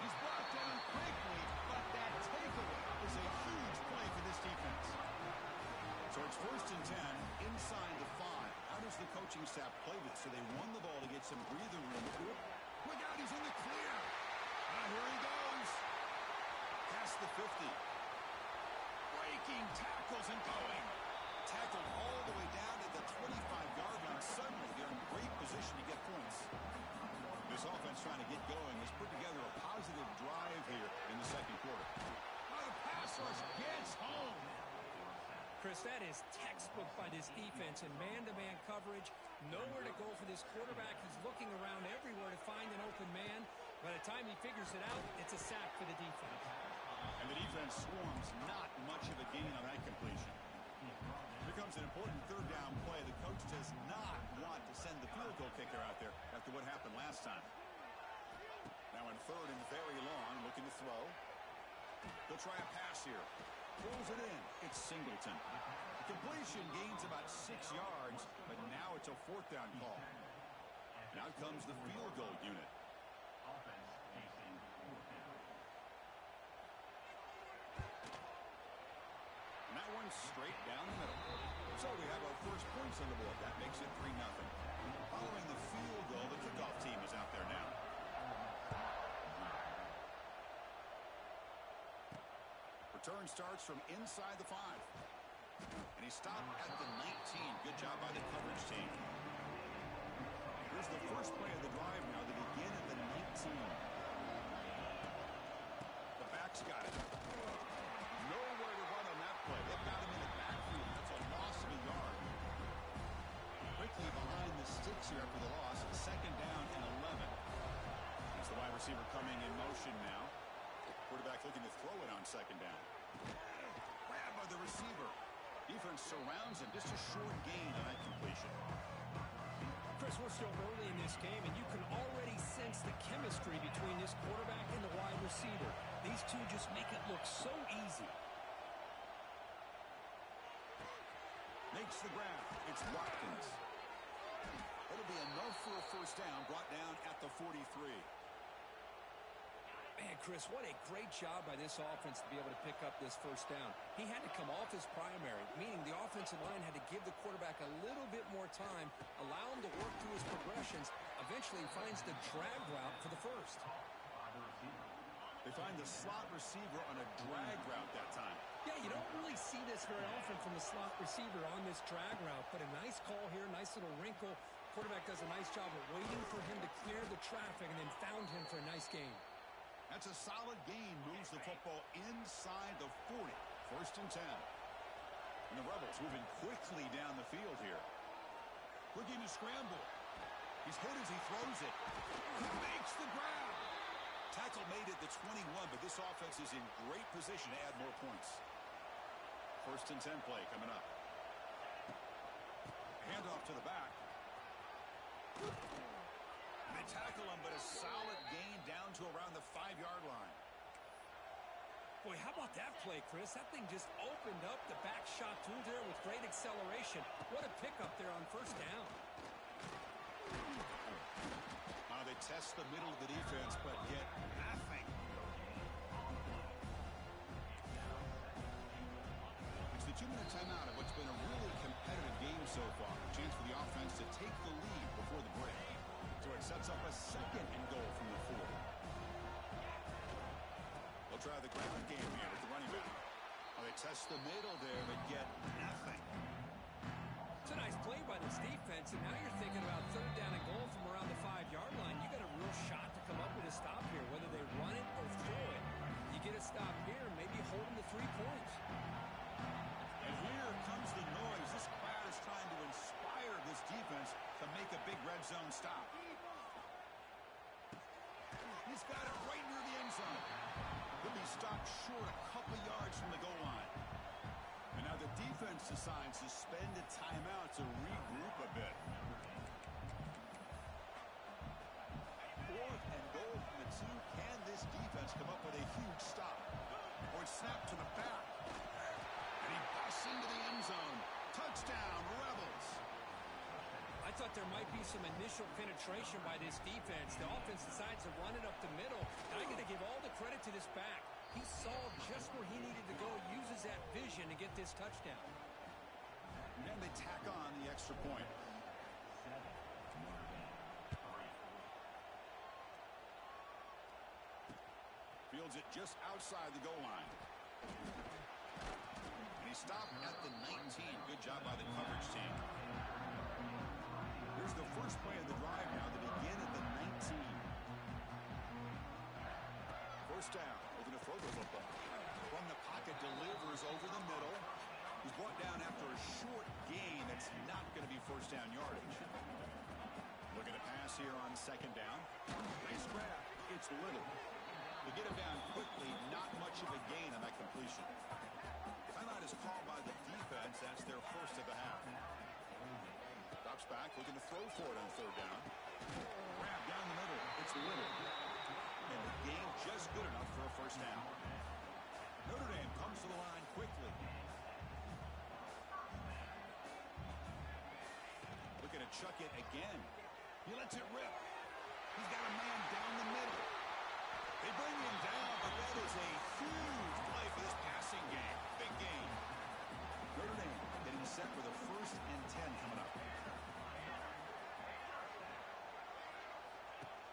He's brought down quickly, but that takeaway is a huge play for this defense. So it's first and 10 inside the 5. How does the coaching staff play this? So they won the ball to get some breathing room. Look out, he's in the clear. Here he goes. Past the 50. Breaking tackles and going. Tackled all the way down to the 25-yard line. Suddenly they're in great position to get points. This offense trying to get going has put together a positive drive here in the second quarter. Oh, the pass rush gets home. Chris, that is textbook by this defense in man-to-man coverage. Nowhere to go for this quarterback. He's looking around everywhere to find an open man. By the time he figures it out, it's a sack for the defense. And the defense swarms, not much of a gain on that completion. Here comes an important third down play. The coach does not want to send the field goal kicker out there after what happened last time. Now in third and very long, looking to throw. He'll try a pass here. Pulls it in. It's Singleton. The completion gains about 6 yards, but now it's a fourth down call. Now comes the field goal unit. And that one's straight down the middle. So we have our first points on the board. That makes it 3-0. Following the field goal, the kickoff team is out there now. Return starts from inside the 5. And he stopped at the 19. Good job by the coverage team. Here's the first play of the drive now. They begin at the 19. The back's got it. Nowhere to run on that play. They've got him in the backfield. That's a loss of a yard. Quickly behind the sticks here after the loss. Second down and 11. That's the wide receiver coming in motion now. Quarterback looking to throw it on second down. Grab by the receiver. Defense surrounds him. Just a short gain on that completion. Chris, we're still early in this game, and you can already sense the chemistry between this quarterback and the wide receiver. These two just make it look so easy. Makes the grab. It's Watkins. It'll be enough for a first down, brought down at the 43. Man, Chris, what a great job by this offense to be able to pick up this first down. He had to come off his primary, meaning the offensive line had to give the quarterback a little bit more time, allow him to work through his progressions. Eventually, he finds the drag route for the first. They find the slot receiver on a drag route that time. Yeah, you don't really see this very often from the slot receiver on this drag route, but a nice call here, nice little wrinkle. Quarterback does a nice job of waiting for him to clear the traffic and then found him for a nice gain. That's a solid gain. Moves the football inside the 40. 1st and 10. And the Rebels moving quickly down the field here. Looking to scramble. He's hit as he throws it. He makes the grab. Tackle made at the 21, but this offense is in great position to add more points. 1st and 10 play coming up. Handoff to the back. And they tackle him, but a solid gain down to around the 5-yard line. Boy, how about that play, Chris? That thing just opened up the back shot through there with great acceleration. What a pickup there on 1st down. They test the middle of the defense, but get nothing. It's the 2-minute timeout of what's been a really competitive game so far. Chance for the offense to take the lead before the break. So it sets up a 2nd and goal from the 40. They'll try the ground game here with the running back. They test the middle there, but get nothing. It's a nice play by this defense, and now you're thinking about 3rd down and goal from around the 5-yard line. You got a real shot to come up with a stop here, whether they run it or throw it. You get a stop here, maybe hold them to 3 points. And here comes the noise. This crowd is trying to inspire this defense to make a big red zone stop. He's got it right near the end zone. He'll be stopped short a couple yards from the goal line. And now the defense decides to spend a timeout to regroup a bit. 4th and goal from the 2. Can this defense come up with a huge stop? Or it's snapped to the back. And he busts into the end zone. Touchdown, Rebels. I thought there might be some initial penetration by this defense. The offense decides to run it up the middle. And I got to give all the credit to this back. He saw just where he needed to go, uses that vision to get this touchdown. And then they tack on the extra point. Fields it just outside the goal line. And he stopped at the 19. Good job by the coverage team. Here's the first play of the drive now. They begin at the 19. 1st down. Looking to throw the football. From the pocket, delivers over the middle. He's brought down after a short gain. That's not going to be 1st down yardage. Looking to pass here on 2nd down. Nice grab. It's Little. To get him down quickly, not much of a gain on that completion. Timeout is called by the defense. That's their 1st of the half. Drops back, looking to throw for it on 3rd down. Grab down the middle. It's Little. And the gain just good enough for a 1st down. Notre Dame comes to the line quickly. Looking to chuck it again. He lets it rip. He's got a man down the middle. They bring him down, but that is a huge play for this passing game. Big game. Notre Dame getting set for the 1st and 10 coming up.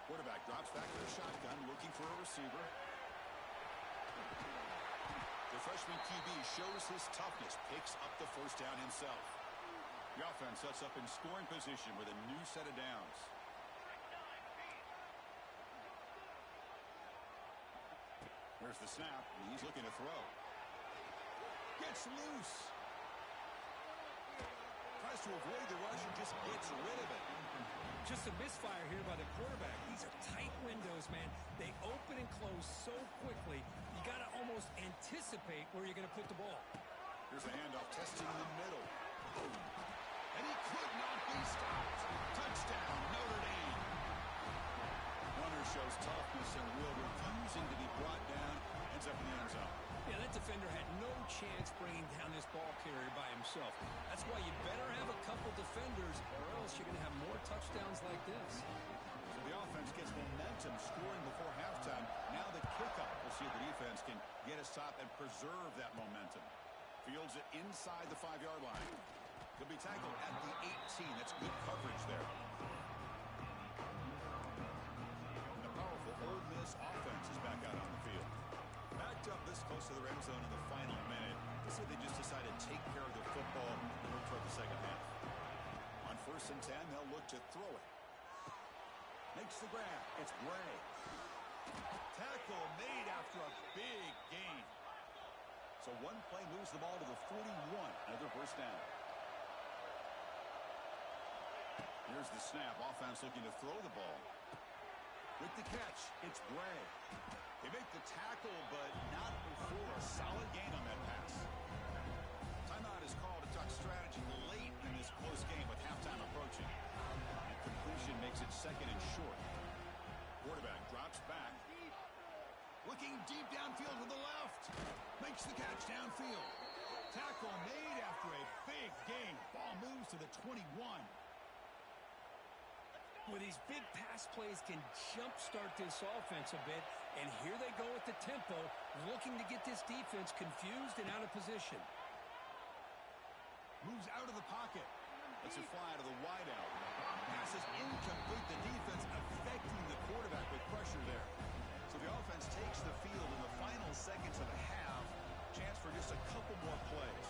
Quarterback drops back to the shotgun, looking for a receiver. The freshman QB shows his toughness, picks up the 1st down himself. The offense sets up in scoring position with a new set of downs. There's the snap, and he's looking to throw. Gets loose. Tries to avoid the rush and just gets rid of it. Just a misfire here by the quarterback. These are tight windows, man. They open and close so quickly. You got to almost anticipate where you're going to put the ball. Here's a handoff, testing in the middle. And he could not be stopped. Touchdown, Notre Dame. Runner shows toughness and will, refusing to be brought down. Ends up in the end zone. Yeah, that defender had no chance bringing down this ball carrier by himself. That's why you better have a couple defenders, or else you're going to have more touchdowns like this. So the offense gets momentum, scoring before halftime. Now the kick top and preserve that momentum. Fields it inside the 5-yard line. He'll be tackled at the 18. That's good coverage there. The powerful Ole Miss offense is back out on the field. Backed up this close to the red zone in the final minute. Let's say they just decided to take care of the football and look toward the second half. On 1st and 10, they'll look to throw it. Makes the grab. It's Bray. Tackle made after a big gain. So one play moves the ball to the 41. Another first down. Here's the snap. Offense looking to throw the ball. With the catch, it's Bray. They make the tackle, but not before a solid gain on that pass. Timeout is called to talk strategy late in this close game with halftime approaching. And completion makes it 2nd and short. Quarterback drops back. Looking deep downfield to the left. Makes the catch downfield. Tackle made after a big gain. Ball moves to the 21. Well, these big pass plays can jumpstart this offense a bit, and here they go at the tempo, looking to get this defense confused and out of position. Moves out of the pocket. Lets it fly to the wideout. Pass is incomplete. The defense affecting the quarterback with pressure there. So the offense takes the field in the final seconds of the half. Chance for just a couple more plays.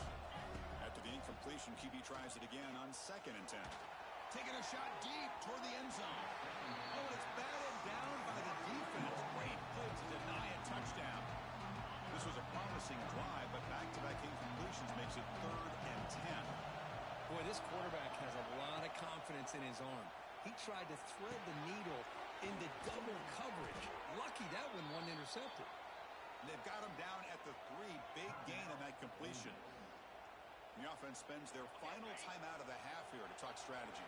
After the incompletion, QB tries it again on 2nd and 10. Taking a shot deep toward the end zone. Oh, and it's batted down by the defense. Great play to deny a touchdown. This was a promising drive, but back-to-back incompletions makes it 3rd and 10. Boy, this quarterback has a lot of confidence in his arm. He tried to thread the needle into double coverage. Lucky that one wasn't intercepted. They've got him down at the 3. Big gain on that completion. The offense spends their final timeout of the half here to talk strategy.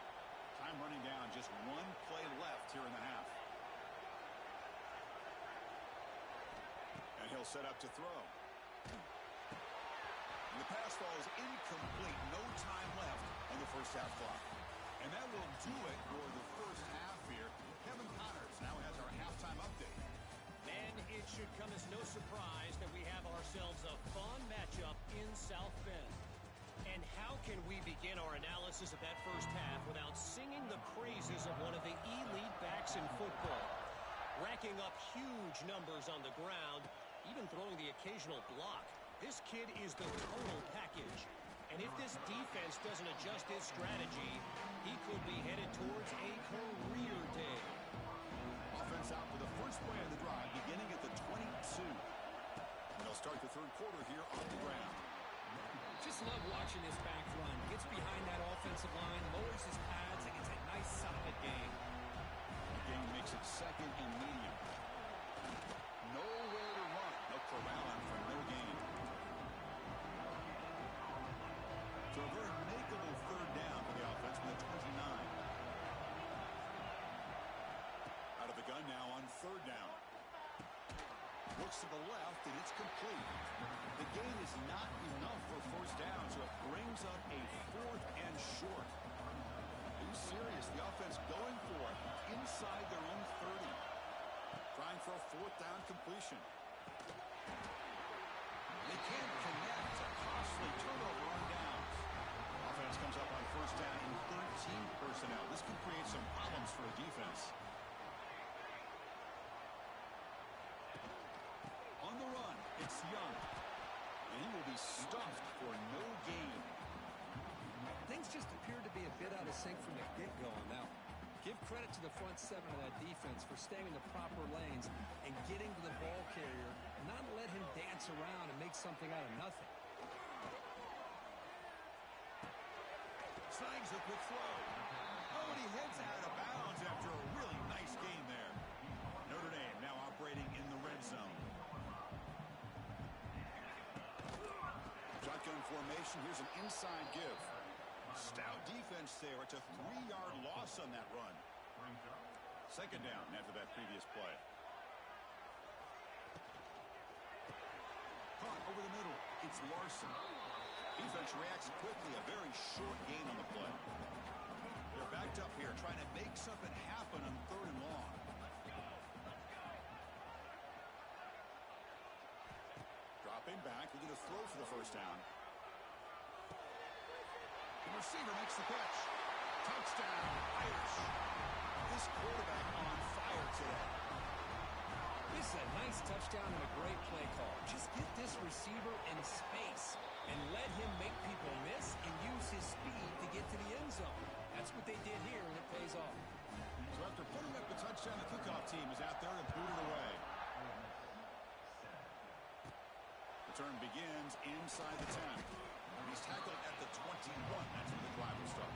Time running down, just one play left here in the half. And he'll set up to throw. And the pass falls incomplete. No time left on the first half clock. And that will do it for the first half here. Kevin Connors now has our halftime update. And it should come as no surprise that we have ourselves a fun matchup in South Bend. And how can we begin our analysis of that first half without singing the praises of one of the elite backs in football? Racking up huge numbers on the ground, even throwing the occasional block. This kid is the total package. And if this defense doesn't adjust its strategy, he could be headed towards a career day. Offense out for the first play of the drive, beginning at the 22. And they'll start the third quarter here on the ground. Just love watching this back run. Gets behind that offensive line, lowers his pads, and gets a nice solid gain. The gain makes it 2nd and medium. Nowhere to run. They'll corral him for no gain. So a very makeable 3rd down for the offense from the 29. Out of the gun now on 3rd down. Looks to the left, and it's complete. The gain is not enough for first down, so it brings up a 4th and short. Are you serious? The offense going for it inside their own 30. Trying for a 4th down completion. They can't connect. A costly turnover on downs. Offense comes up on first down in 13 personnel. This could create some problems for a defense. On the run, it's Young. And he will be stuffed for no gain. Things just appeared to be a bit out of sync from the get-go on that one. Give credit to the front 7 of that defense for staying in the proper lanes and getting to the ball carrier, not let him dance around and make something out of nothing. Slangs a quick throw. Oh, and he heads out of bounds after a really nice game there. Notre Dame now operating in the red zone. Shotgun formation. Here's an inside give. Stout defense there. It's a 3-yard loss on that run. 2nd down after that previous play. Caught over the middle. It's Larson. Defense reacts quickly. A very short gain on the play. They're backed up here trying to make something happen on 3rd and long. Drop throw for the first down. The receiver makes the catch. Touchdown, Irish. This quarterback on fire today. This is a nice touchdown and a great play call. Just get this receiver in space and let him make people miss and use his speed to get to the end zone. That's what they did here, and it pays off. So after putting up the touchdown, the kickoff team is out there to boot it away. Return begins inside the 10. He's tackled at the 21. That's where the drive will start.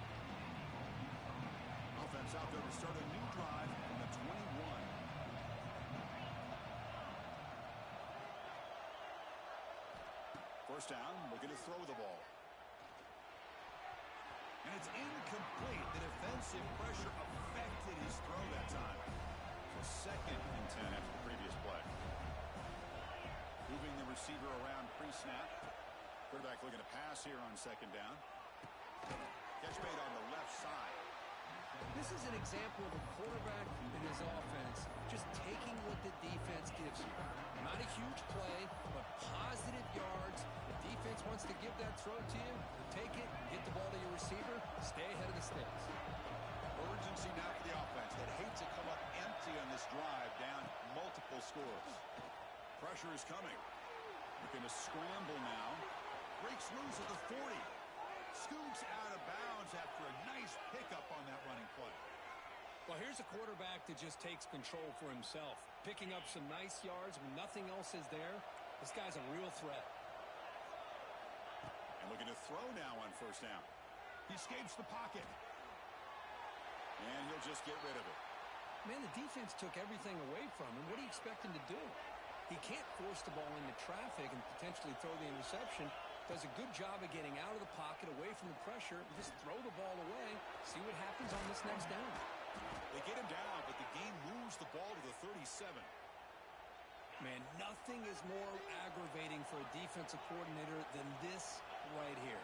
Offense out there to start a new drive from the 21. First down, looking to throw the ball. And it's incomplete. The defensive pressure affected his throw that time. So 2nd and 10 after the previous play. Moving the receiver around pre-snap. Quarterback looking to pass here on 2nd down. Catch made on the left side. This is an example of a quarterback and his offense just taking what the defense gives you. Not a huge play, but positive yards. The defense wants to give that throw to you. Take it, get the ball to your receiver, stay ahead of the sticks. Urgency now for the offense that hates to come up empty on this drive, down multiple scores. Pressure is coming. Looking to scramble now. Breaks loose at the 40. Scoots out of bounds after a nice pickup on that running play. Well, here's a quarterback that just takes control for himself. Picking up some nice yards when nothing else is there. This guy's a real threat. And looking to throw now on first down. He escapes the pocket. And he'll just get rid of it. Man, the defense took everything away from him. What do you expect him to do? He can't force the ball into traffic and potentially throw the interception. Does a good job of getting out of the pocket, away from the pressure, and just throw the ball away. See what happens on this next down. They get him down, but the game moves the ball to the 37. Man, nothing is more aggravating for a defensive coordinator than this right here.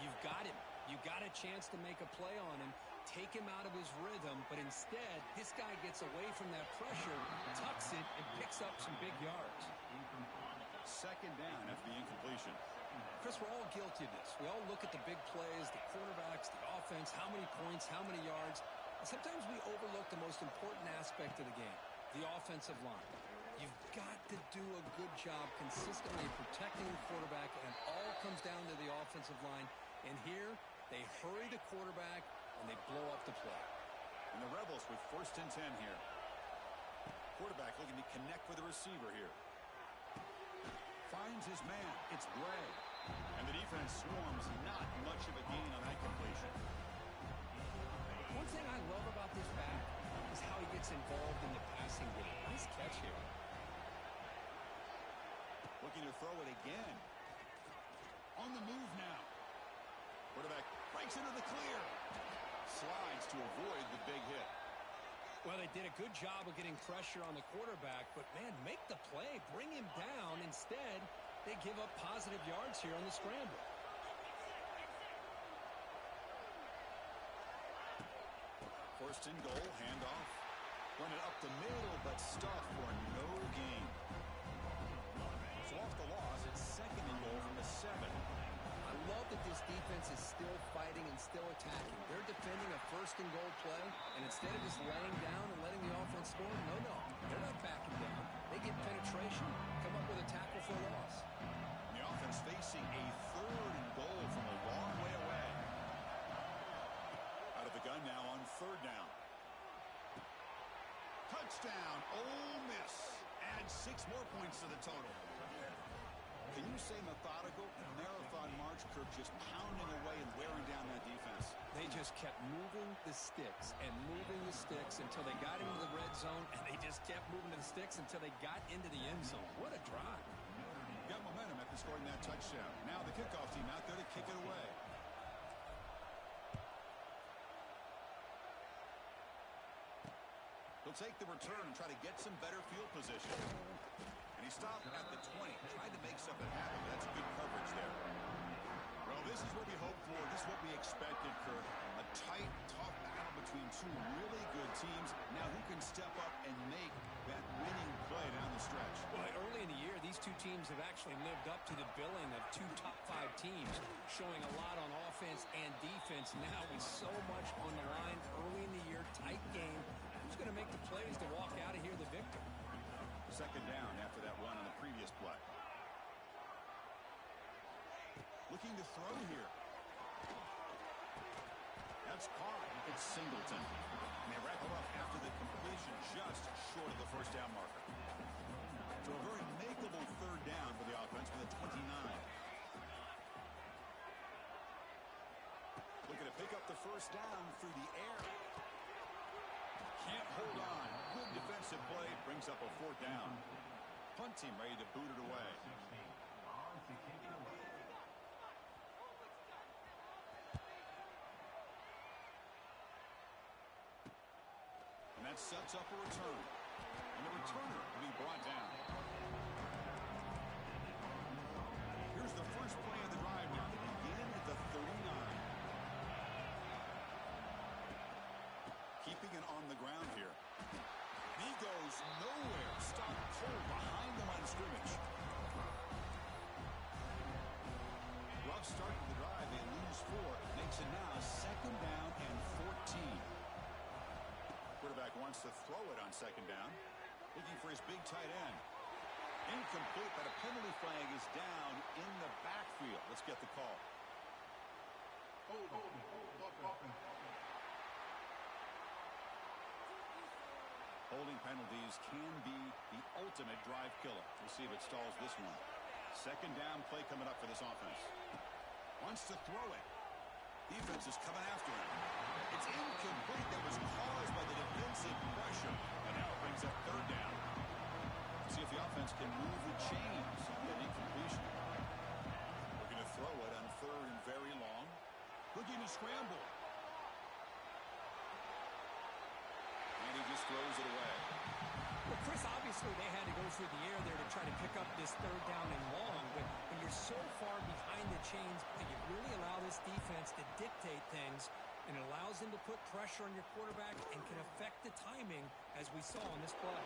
You've got him. You've got a chance to make a play on him, take him out of his rhythm, but instead, this guy gets away from that pressure, tucks it, and picks up some big yards. 2nd down after the incompletion. Chris, we're all guilty of this. We all look at the big plays, the quarterbacks, the offense, how many points, how many yards. And sometimes we overlook the most important aspect of the game, the offensive line. You've got to do a good job consistently protecting the quarterback, and it all comes down to the offensive line. And here, they hurry the quarterback, and they blow up the play. And the Rebels with 1st and 10 here. Quarterback looking to connect with the receiver here. Finds his man. It's Bray. And the defense swarms. Not much of a gain on that completion. One thing I love about this back is how he gets involved in the passing game. Nice catch here. Looking to throw it again. On the move now. Quarterback breaks into the clear. Slides to avoid the big hit. Well, they did a good job of getting pressure on the quarterback, but, man, make the play. Bring him down. Instead, they give up positive yards here on the scramble. 1st and goal, handoff. Run it up the middle, but stuffed for no gain. So off the loss, it's 2nd and goal from the 7. I love that this defense is still fighting and still attacking. They're defending a 1st and goal play, and instead of just laying down and letting the offense score, no, they're not backing down. They get penetration, come up with a tackle for a loss. And the offense facing a 3rd and goal from a long way away. Out of the gun now on 3rd down. Touchdown, Ole Miss. Adds 6 more points to the total. Can you say methodical? Marathon march, Kirk, just pounding away and wearing down that defense. They just kept moving the sticks and moving the sticks until they got into the red zone, and they just kept moving the sticks until they got into the end zone. What a drive. Got momentum after scoring that touchdown. Now the kickoff team out there to kick it away. He'll take the return and try to get some better field position. And he stopped at the 20, tried to make something happen, but that's good coverage there. Well, this is what we hoped for. This is what we expected, Kirk. A tight, tough battle between 2 really good teams. Now who can step up and make that winning play down the stretch? Well, early in the year, these 2 teams have actually lived up to the billing of two top 5 teams, showing a lot on offense and defense. Now with so much on the line early in the year, tight game, who's going to make the plays to walk out of here the victor? Second down after that run on the previous play. Looking to throw here. That's caught. It's Singleton. And they wrap him up after the completion just short of the first down marker. So a very makeable third down for the offense with a 29. Looking to pick up the first down through the air. Can't hold on. Good defensive play. Brings up a fourth down. Punt team ready to boot it away. And that sets up a return. And the returner will be brought down. Here's the first play of the drive now. They begin at the 39. Keeping it on the ground here. And he goes nowhere. Stop cold behind the line of scrimmage. Rough start to the drive. They lose 4. Makes it now second down and 14. Quarterback wants to throw it on second down. Looking for his big tight end. Incomplete, but a penalty flag is down in the backfield. Let's get the call. Holding penalties can be the ultimate drive killer. We'll see if it stalls this one. Second down play coming up for this offense. Wants to throw it. Defense is coming after him. It's incomplete. That was caused by the defensive pressure. And now it brings up third down. See if the offense can move the chains on that incompletion. Looking to throw it on third and very long. Looking to scramble. And he just throws it away. Well, Chris, obviously they had to go through the air there to try to pick up this third down and long, but when you're so far behind the chains, you really allow this defense to dictate things, and it allows them to put pressure on your quarterback and can affect the timing, as we saw on this play.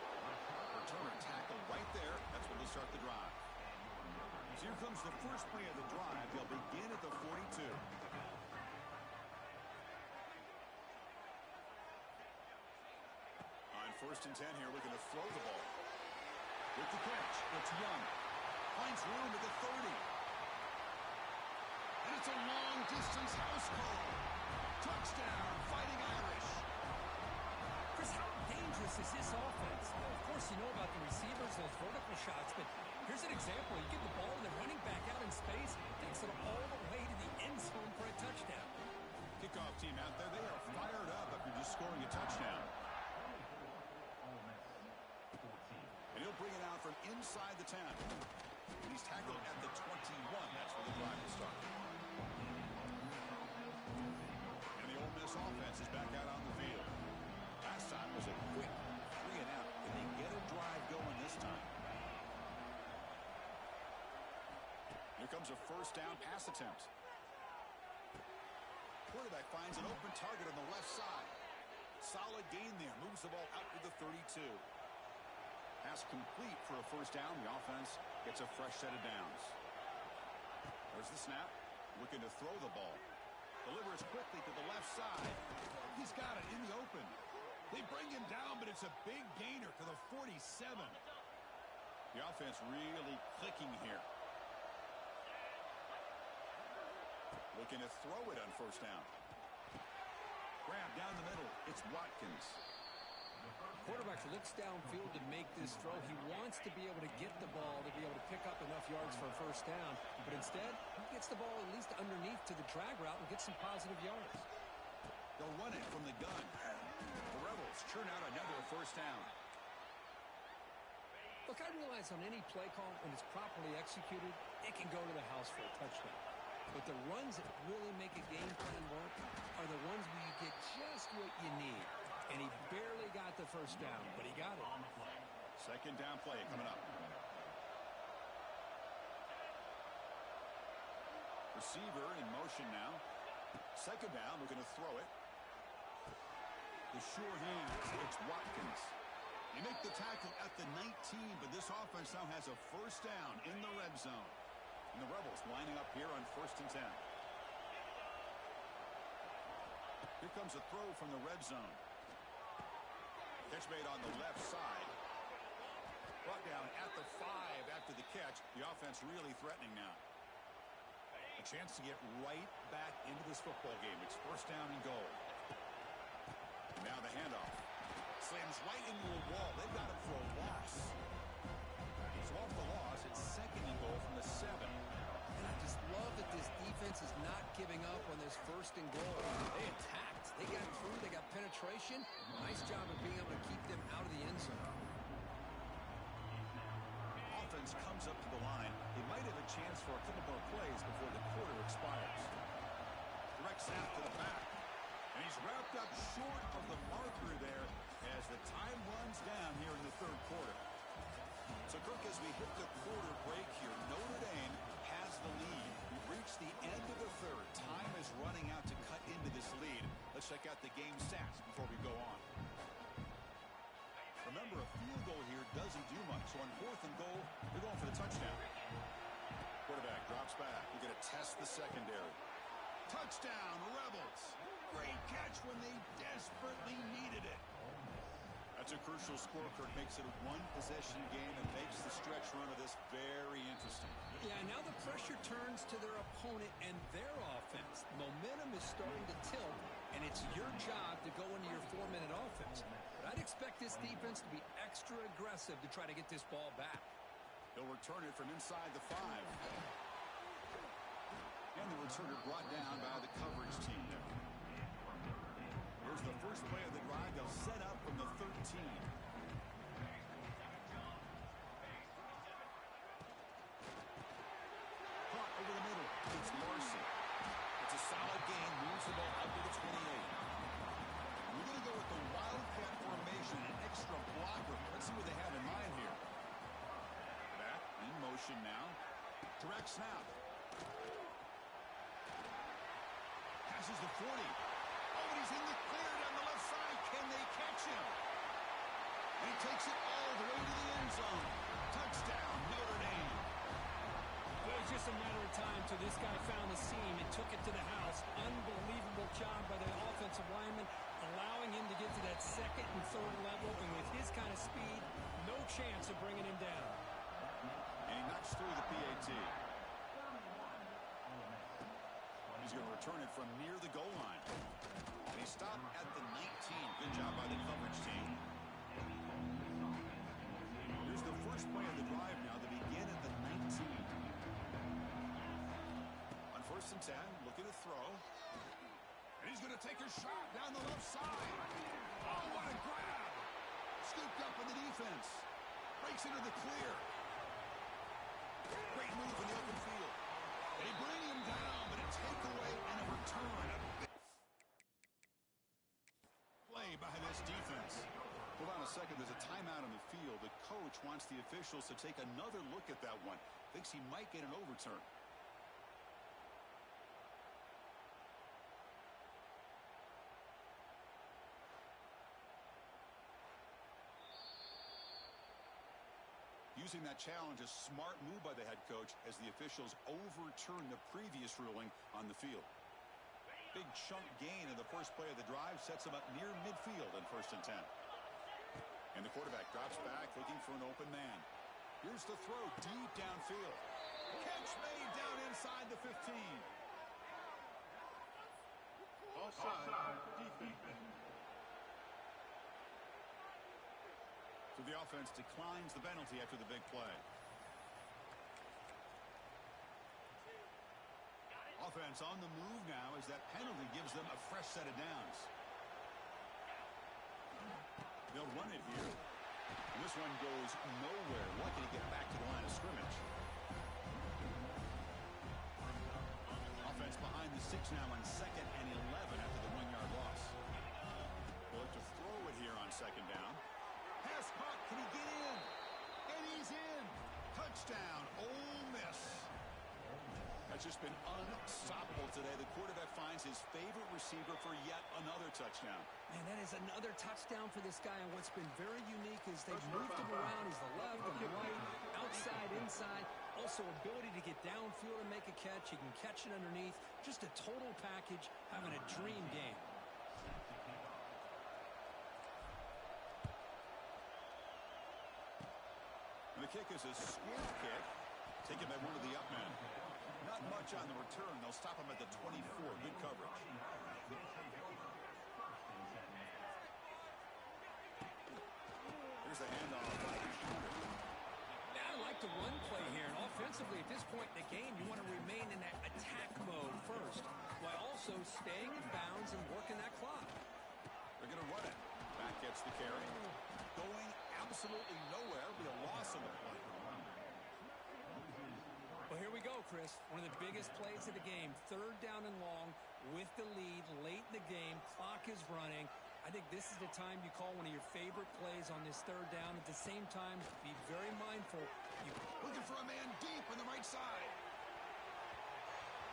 Return tackle right there. That's where they'll start the drive. So here comes the first play of the drive. They'll begin at the 42. First and 10 here, looking to throw the ball. With the catch, it's Young. Finds room at the 30. And it's a long-distance house call. Touchdown, Fighting Irish. Chris, how dangerous is this offense? Well, of course, you know about the receivers, those vertical shots, but here's an example. You give the ball to the running back out in space, takes it all the way to the end zone for a touchdown. Kickoff team out there, they are fired up after just scoring a touchdown. And he'll bring it out from inside the 10. And he's tackled at the 21. That's where the drive will start. And the Ole Miss offense is back out on the field. Last time was a quick 3 and out. Can they get a drive going this time? Here comes a first down pass attempt. Quarterback finds an open target on the left side. Solid gain there. Moves the ball out to the 32. Pass complete for a first down. The offense gets a fresh set of downs. There's the snap. Looking to throw the ball. Delivers quickly to the left side. He's got it in the open. They bring him down, but it's a big gainer to the 47. The offense really clicking here. Looking to throw it on first down. Grab down the middle. It's Watkins. Quarterback looks downfield to make this throw. He wants to be able to get the ball to be able to pick up enough yards for a first down, but instead he gets the ball at least underneath to the drag route and gets some positive yards. They'll run it from the gun. The Rebels churn out another first down. Look, I realize on any play call, when it's properly executed, it can go to the house for a touchdown. But the runs that really make a game plan work are the ones where you get just what you need. And he barely got the first down, but he got it. Second down play coming up. Receiver in motion now. Second down, looking to throw it. The sure hands, it's Watkins. They make the tackle at the and 19, but this offense now has a first down in the red zone. And the Rebels lining up here on 1st and 10. Here comes a throw from the red zone. Catch made on the left side. Brought down at the 5 after the catch. The offense really threatening now. A chance to get right back into this football game. It's first down and goal. Now the handoff. Slams right into a wall. They've got him for a loss. So off the loss, it's 2nd and goal from the 7. And I just love that this defense is not giving up on this 1st and goal. They attacked. They got through. They got penetration. Nice job of being able to keep them out of the end zone. Offense comes up to the line. They might have a chance for a couple more plays before the quarter expires. Direct snap to the back. And he's wrapped up short of the marker there as the time runs down here in the 3rd quarter. So, Kirk, as we hit the quarter break here, Notre Dame has the lead. We've reached the end of the 3rd. Time is running out to cut into this lead. Let's check out the game stats before we go on. Remember, a field goal here doesn't do much. So on 4th and goal, they're going for the touchdown. Quarterback drops back. We're going to test the secondary. Touchdown, Rebels. Great catch when they desperately needed it. That's a crucial score. Kirk makes it a one-possession game and makes the stretch run of this very interesting. Yeah, now the pressure turns to their opponent and their offense. Momentum is starting to tilt, and it's your job to go into your 4-minute offense. But I'd expect this defense to be extra aggressive to try to get this ball back. They'll return it from inside the 5. And the returner brought down by the coverage team there. Here's the first play of the drive. They'll set up from the 13. Caught over the middle. It's Larson. It's a solid gain. Moves the ball up to the 28. We're going to go with the Wildcat formation, an extra blocker. Let's see what they have in mind here. Back in motion now. Direct snap. Passes the 40. Oh, and he's in the clear down the left side. Can they catch him? And he takes it all the way to the end zone. Touchdown, Notre Dame. Well, it's just a matter of time till this guy found the seam and took it to the house. Unbelievable job by the offensive lineman, allowing him to get to that 2nd and 3rd level. And with his kind of speed, no chance of bringing him down. And he knocks through the PAT. He's going to return it from near the goal line. And he stopped at the 19. Good job by the coverage team. Here's the first play of the drive now. They begin at the 19. On 1st and 10, looking to throw. And he's going to take a shot down the left side. Oh, what a grab. Scooped up in the defense. Breaks into the clear. Great move in the open field. They bring him down, but a takeaway and a return. A big play by this defense. Hold on a second. There's a timeout on the field. The coach wants the officials to take another look at that one. Thinks he might get an overturn. Using that challenge, a smart move by the head coach as the officials overturn the previous ruling on the field. Big chunk gain in the first play of the drive sets him up near midfield in 1st and 10. And the quarterback drops back looking for an open man. Here's the throw deep downfield. Catch made down inside the 15. Offside. Defense. So the offense declines the penalty after the big play. Offense on the move now as that penalty gives them a fresh set of downs. They'll run it here. And this one goes nowhere. Lucky to get back to the line of scrimmage. Offense behind the 6 now on 2nd and 11 after the 1-yard loss. They'll look to throw it here on 2nd down. Pass caught. Can he get in? And he's in. Touchdown, Ole Miss. That's just been unstoppable today. The quarterback finds his favorite receiver for yet another touchdown. Man, that is another touchdown for this guy. And what's been very unique is they've moved him around. He's the left and the right, outside, inside. Also, ability to get downfield and make a catch. He can catch it underneath. Just a total package, having a dream game. And the kick is a squib kick, taken by one of the up men. Not much on the return. They'll stop him at the 24. Good coverage. Here's the handoff. I like the run play here. And offensively, at this point in the game, you want to remain in that attack mode first, while also staying in bounds and working that clock. They're going to run it. Back gets the carry. Going absolutely nowhere. Be a loss on the play. Well, here we go, Chris. One of the biggest plays of the game. 3rd down and long with the lead late in the game. Clock is running. I think this is the time you call one of your favorite plays on this 3rd down. At the same time, be very mindful. Looking for a man deep on the right side.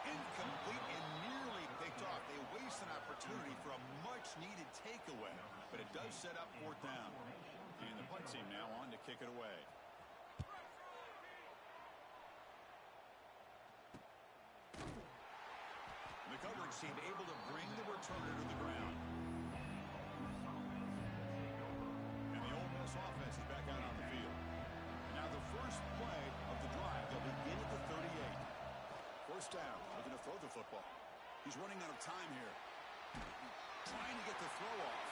Incomplete and nearly picked off. They waste an opportunity for a much-needed takeaway. But it does set up 4th down. And the punt team now on to kick it away. The coverage team able to bring the returner to the ground. And the Ole Miss offense is back out on the field. Now the first play of the drive. They'll begin at the 38. 1st down. Looking to throw the football. He's running out of time here. Trying to get the throw off.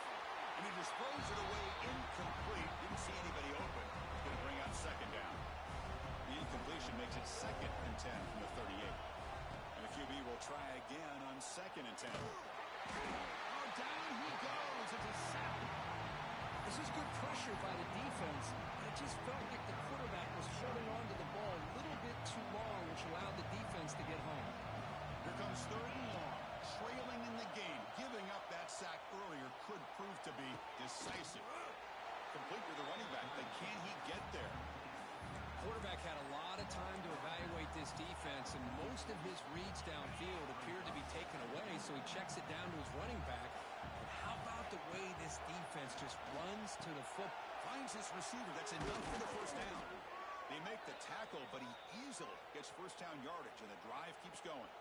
And he just throws it away incomplete. Didn't see anybody open. He's going to bring out 2nd down. The incompletion makes it 2nd and 10 from the 38. And the QB will try again on 2nd and 10. Oh, down he goes. It's a sack. This is good pressure by the defense. It just felt like the quarterback was holding on to the ball a little bit too long, which allowed the defense to get home. Here comes 3rd and long. Trailing in the game. Giving up that sack earlier could prove to be decisive. Complete with the running back, but can he get there? Quarterback had a lot of time to evaluate this defense, and most of his reads downfield appeared to be taken away, so he checks it down to his running back. But how about the way this defense just runs to the foot? Finds his receiver. That's enough for the 1st down. They make the tackle, but he easily gets 1st down yardage, and the drive keeps going.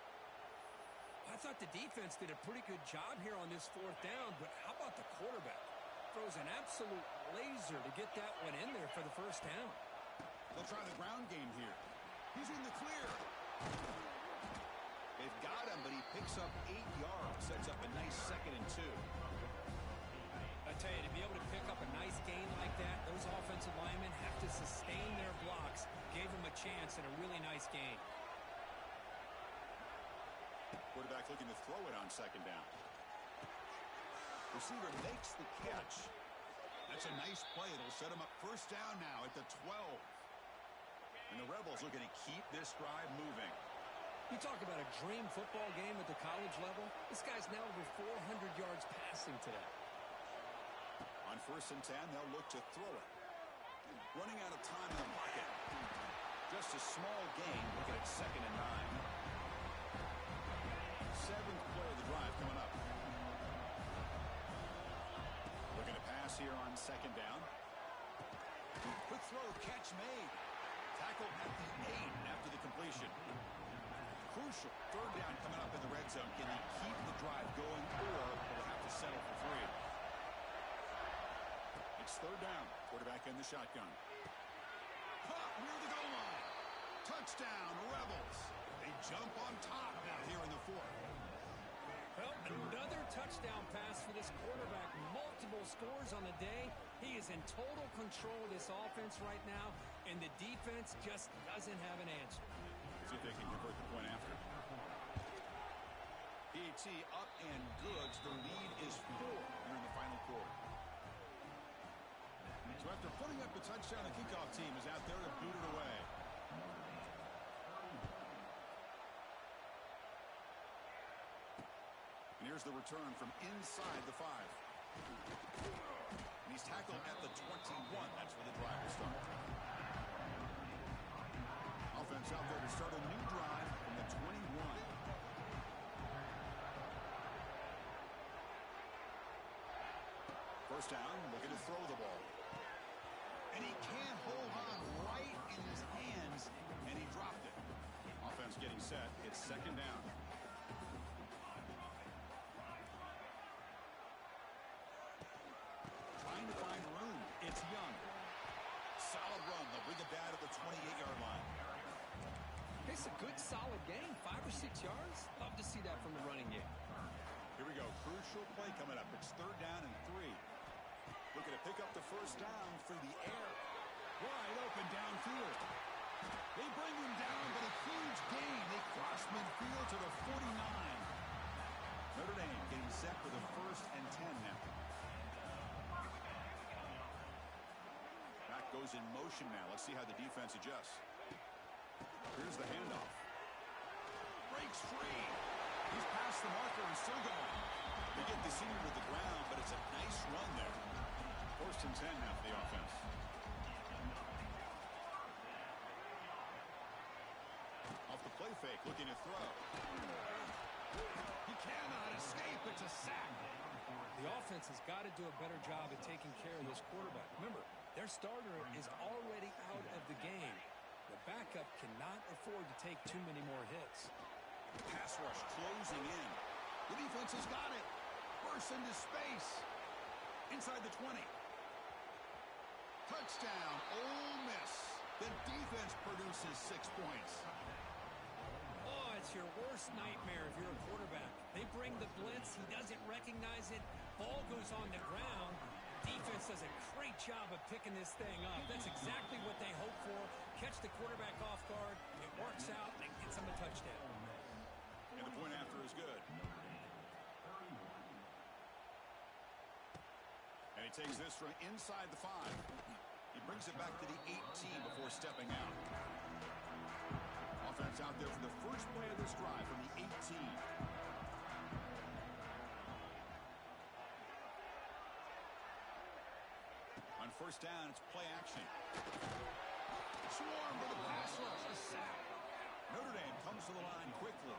I thought the defense did a pretty good job here on this 4th down, but how about the quarterback? Throws an absolute laser to get that one in there for the 1st down. They'll try the ground game here. He's in the clear. They've got him, but he picks up 8 yards. Sets up a nice 2nd and 2. I tell you, to be able to pick up a nice gain like that, those offensive linemen have to sustain their blocks. Gave him a chance at a really nice gain. Quarterback looking to throw it on 2nd down. Receiver makes the catch. That's a nice play. It'll set him up 1st down now at the 12. And the Rebels looking to keep this drive moving. You talk about a dream football game at the college level. This guy's now over 400 yards passing today. On 1st and 10, they'll look to throw it. Running out of time in the pocket. Just a small gain. Looking at 2nd and 9. 7th play of the drive coming up. Looking to pass here on 2nd down. Quick throw, catch made. Tackle at the 8 after the completion. Crucial 3rd down coming up in the red zone. Can he keep the drive going, or will have to settle for 3? It's 3rd down. Quarterback in the shotgun. Caught near the goal line. Touchdown, Rebels. They jump on top now here in the 4th. Well, another touchdown pass for this quarterback. Multiple scores on the day. He is in total control of this offense right now, and the defense just doesn't have an answer. See if they can convert the point after. PAT up and goods. The lead is 4 here in the final quarter. So after putting up the touchdown, the kickoff team is out there to boot it away. And here's the return from inside the 5. And he's tackled at the 21. That's where the drive will start. Offense out there to start a new drive from the 21. First down, looking to throw the ball. And he can't hold on right in his hands, and he dropped it. Offense getting set. It's second down. Trying to find room. It's Young. Solid run. They'll bring it down to the 28-yard line. It's a good, solid game. 5 or 6 yards. Love to see that from the running game. Here we go. Crucial play coming up. It's third down and 3. Looking to pick up the first down through the air. Wide open downfield. They bring him down, but a huge gain. They cross midfield to the 49. Notre Dame getting set for the 1st and 10 now. Back goes in motion now. Let's see how the defense adjusts. Here's the handoff. Breaks free. He's past the marker and still going. They get the senior to the ground, but it's a nice run there. 1st and 10 now for the offense. Off the play fake, looking to throw. He cannot escape. It's a sack. The offense has got to do a better job at taking care of this quarterback. Remember, their starter is already out of the game. The backup cannot afford to take too many more hits. Pass rush closing in. The defense has got it. Bursts into space. Inside the 20. Touchdown, Ole Miss. The defense produces 6 points. Oh, it's your worst nightmare if you're a quarterback. They bring the blitz. He doesn't recognize it. Ball goes on the ground. Defense does a great job of picking this thing up. That's exactly what they hope for. Catch the quarterback off guard. It works out and gets him a touchdown. And the point after is good. And he takes this from inside the 5. He brings it back to the 18 before stepping out. Offense out there for the first play of this drive from the 18. On first down, it's play action. Swarm for the pass rush, a sack. Notre Dame comes to the line quickly.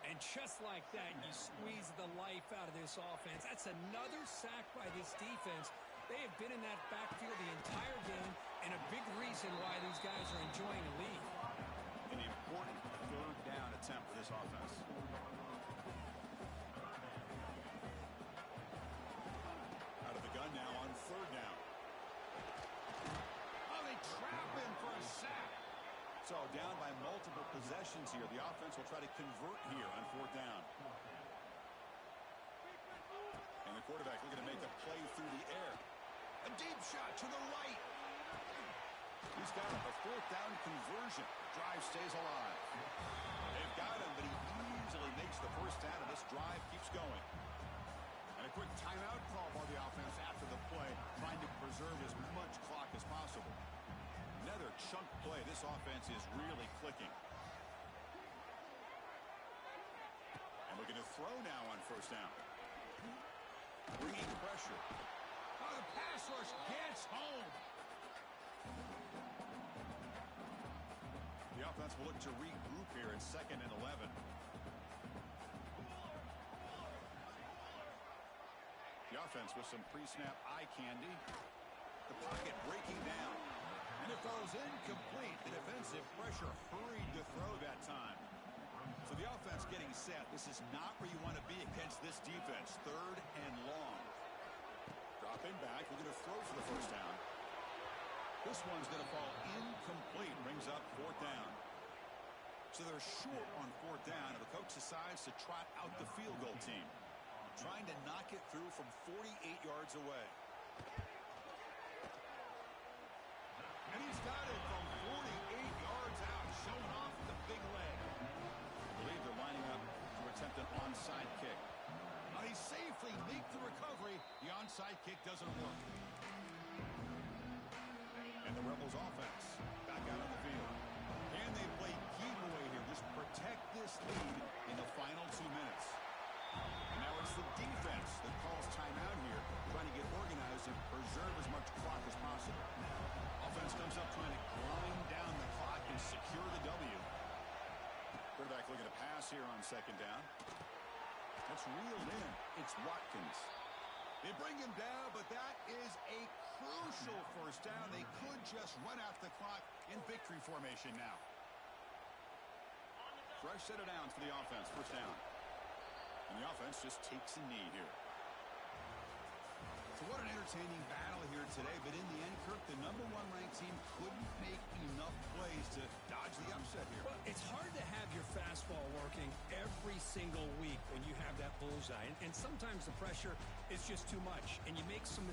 And just like that, you squeeze the life out of this offense. That's another sack by this defense. They have been in that backfield the entire game, and a big reason why these guys are enjoying the lead. An important third down attempt for this offense. Out of the gun now on third down. Oh, they trap him for a sack. So down by multiple possessions here. The offense will try to convert here on fourth down. And the quarterback looking to make a play through the air. A deep shot to the right. He's got a fourth down conversion. Drive stays alive. They've got him, but he easily makes the first down, and this drive keeps going. And a quick timeout call by the offense after the play, trying to preserve as much clock as possible. Another chunk play. This offense is really clicking. And looking to throw now on first down. Bringing pressure. Oh, the pass rush gets home. The offense will look to regroup here at 2nd and 11. The offense with some pre-snap eye candy. The pocket breaking down. And it falls incomplete. The defensive pressure hurried to throw that time. So the offense getting set. This is not where you want to be against this defense. 3rd and long. Dropping back. We're going to throw for the first down. This one's going to fall incomplete. Brings up 4th down. So they're short on 4th down. And the coach decides to trot out the field goal team. Trying to knock it through from 48 yards away. And he's got it from 48 yards out, showing off the big leg. I believe they're lining up to attempt an onside kick. Now he safely leaped the recovery. The onside kick doesn't work. And the Rebels offense back out on the field. And they play keep away here. Just protect this lead in the final 2 minutes. And now it's the defense that calls timeout here, trying to get organized and preserve as much clock as possible. Offense comes up trying to grind down the clock and secure the W. Quarterback looking second down. That's reeled in. It's Watkins. They bring him down, but that is a crucial first down. They could just run out the clock in victory formation now. Fresh set of downs for the offense. First down. And the offense just takes a knee here. So what an entertaining battle here today. But in the end, Kirk, the #1 ranked team couldn't make enough plays to dodge the upset here. Well, it's hard to have your fastball working every single week when you have that bullseye. And sometimes the pressure is just too much, and you make some mistakes.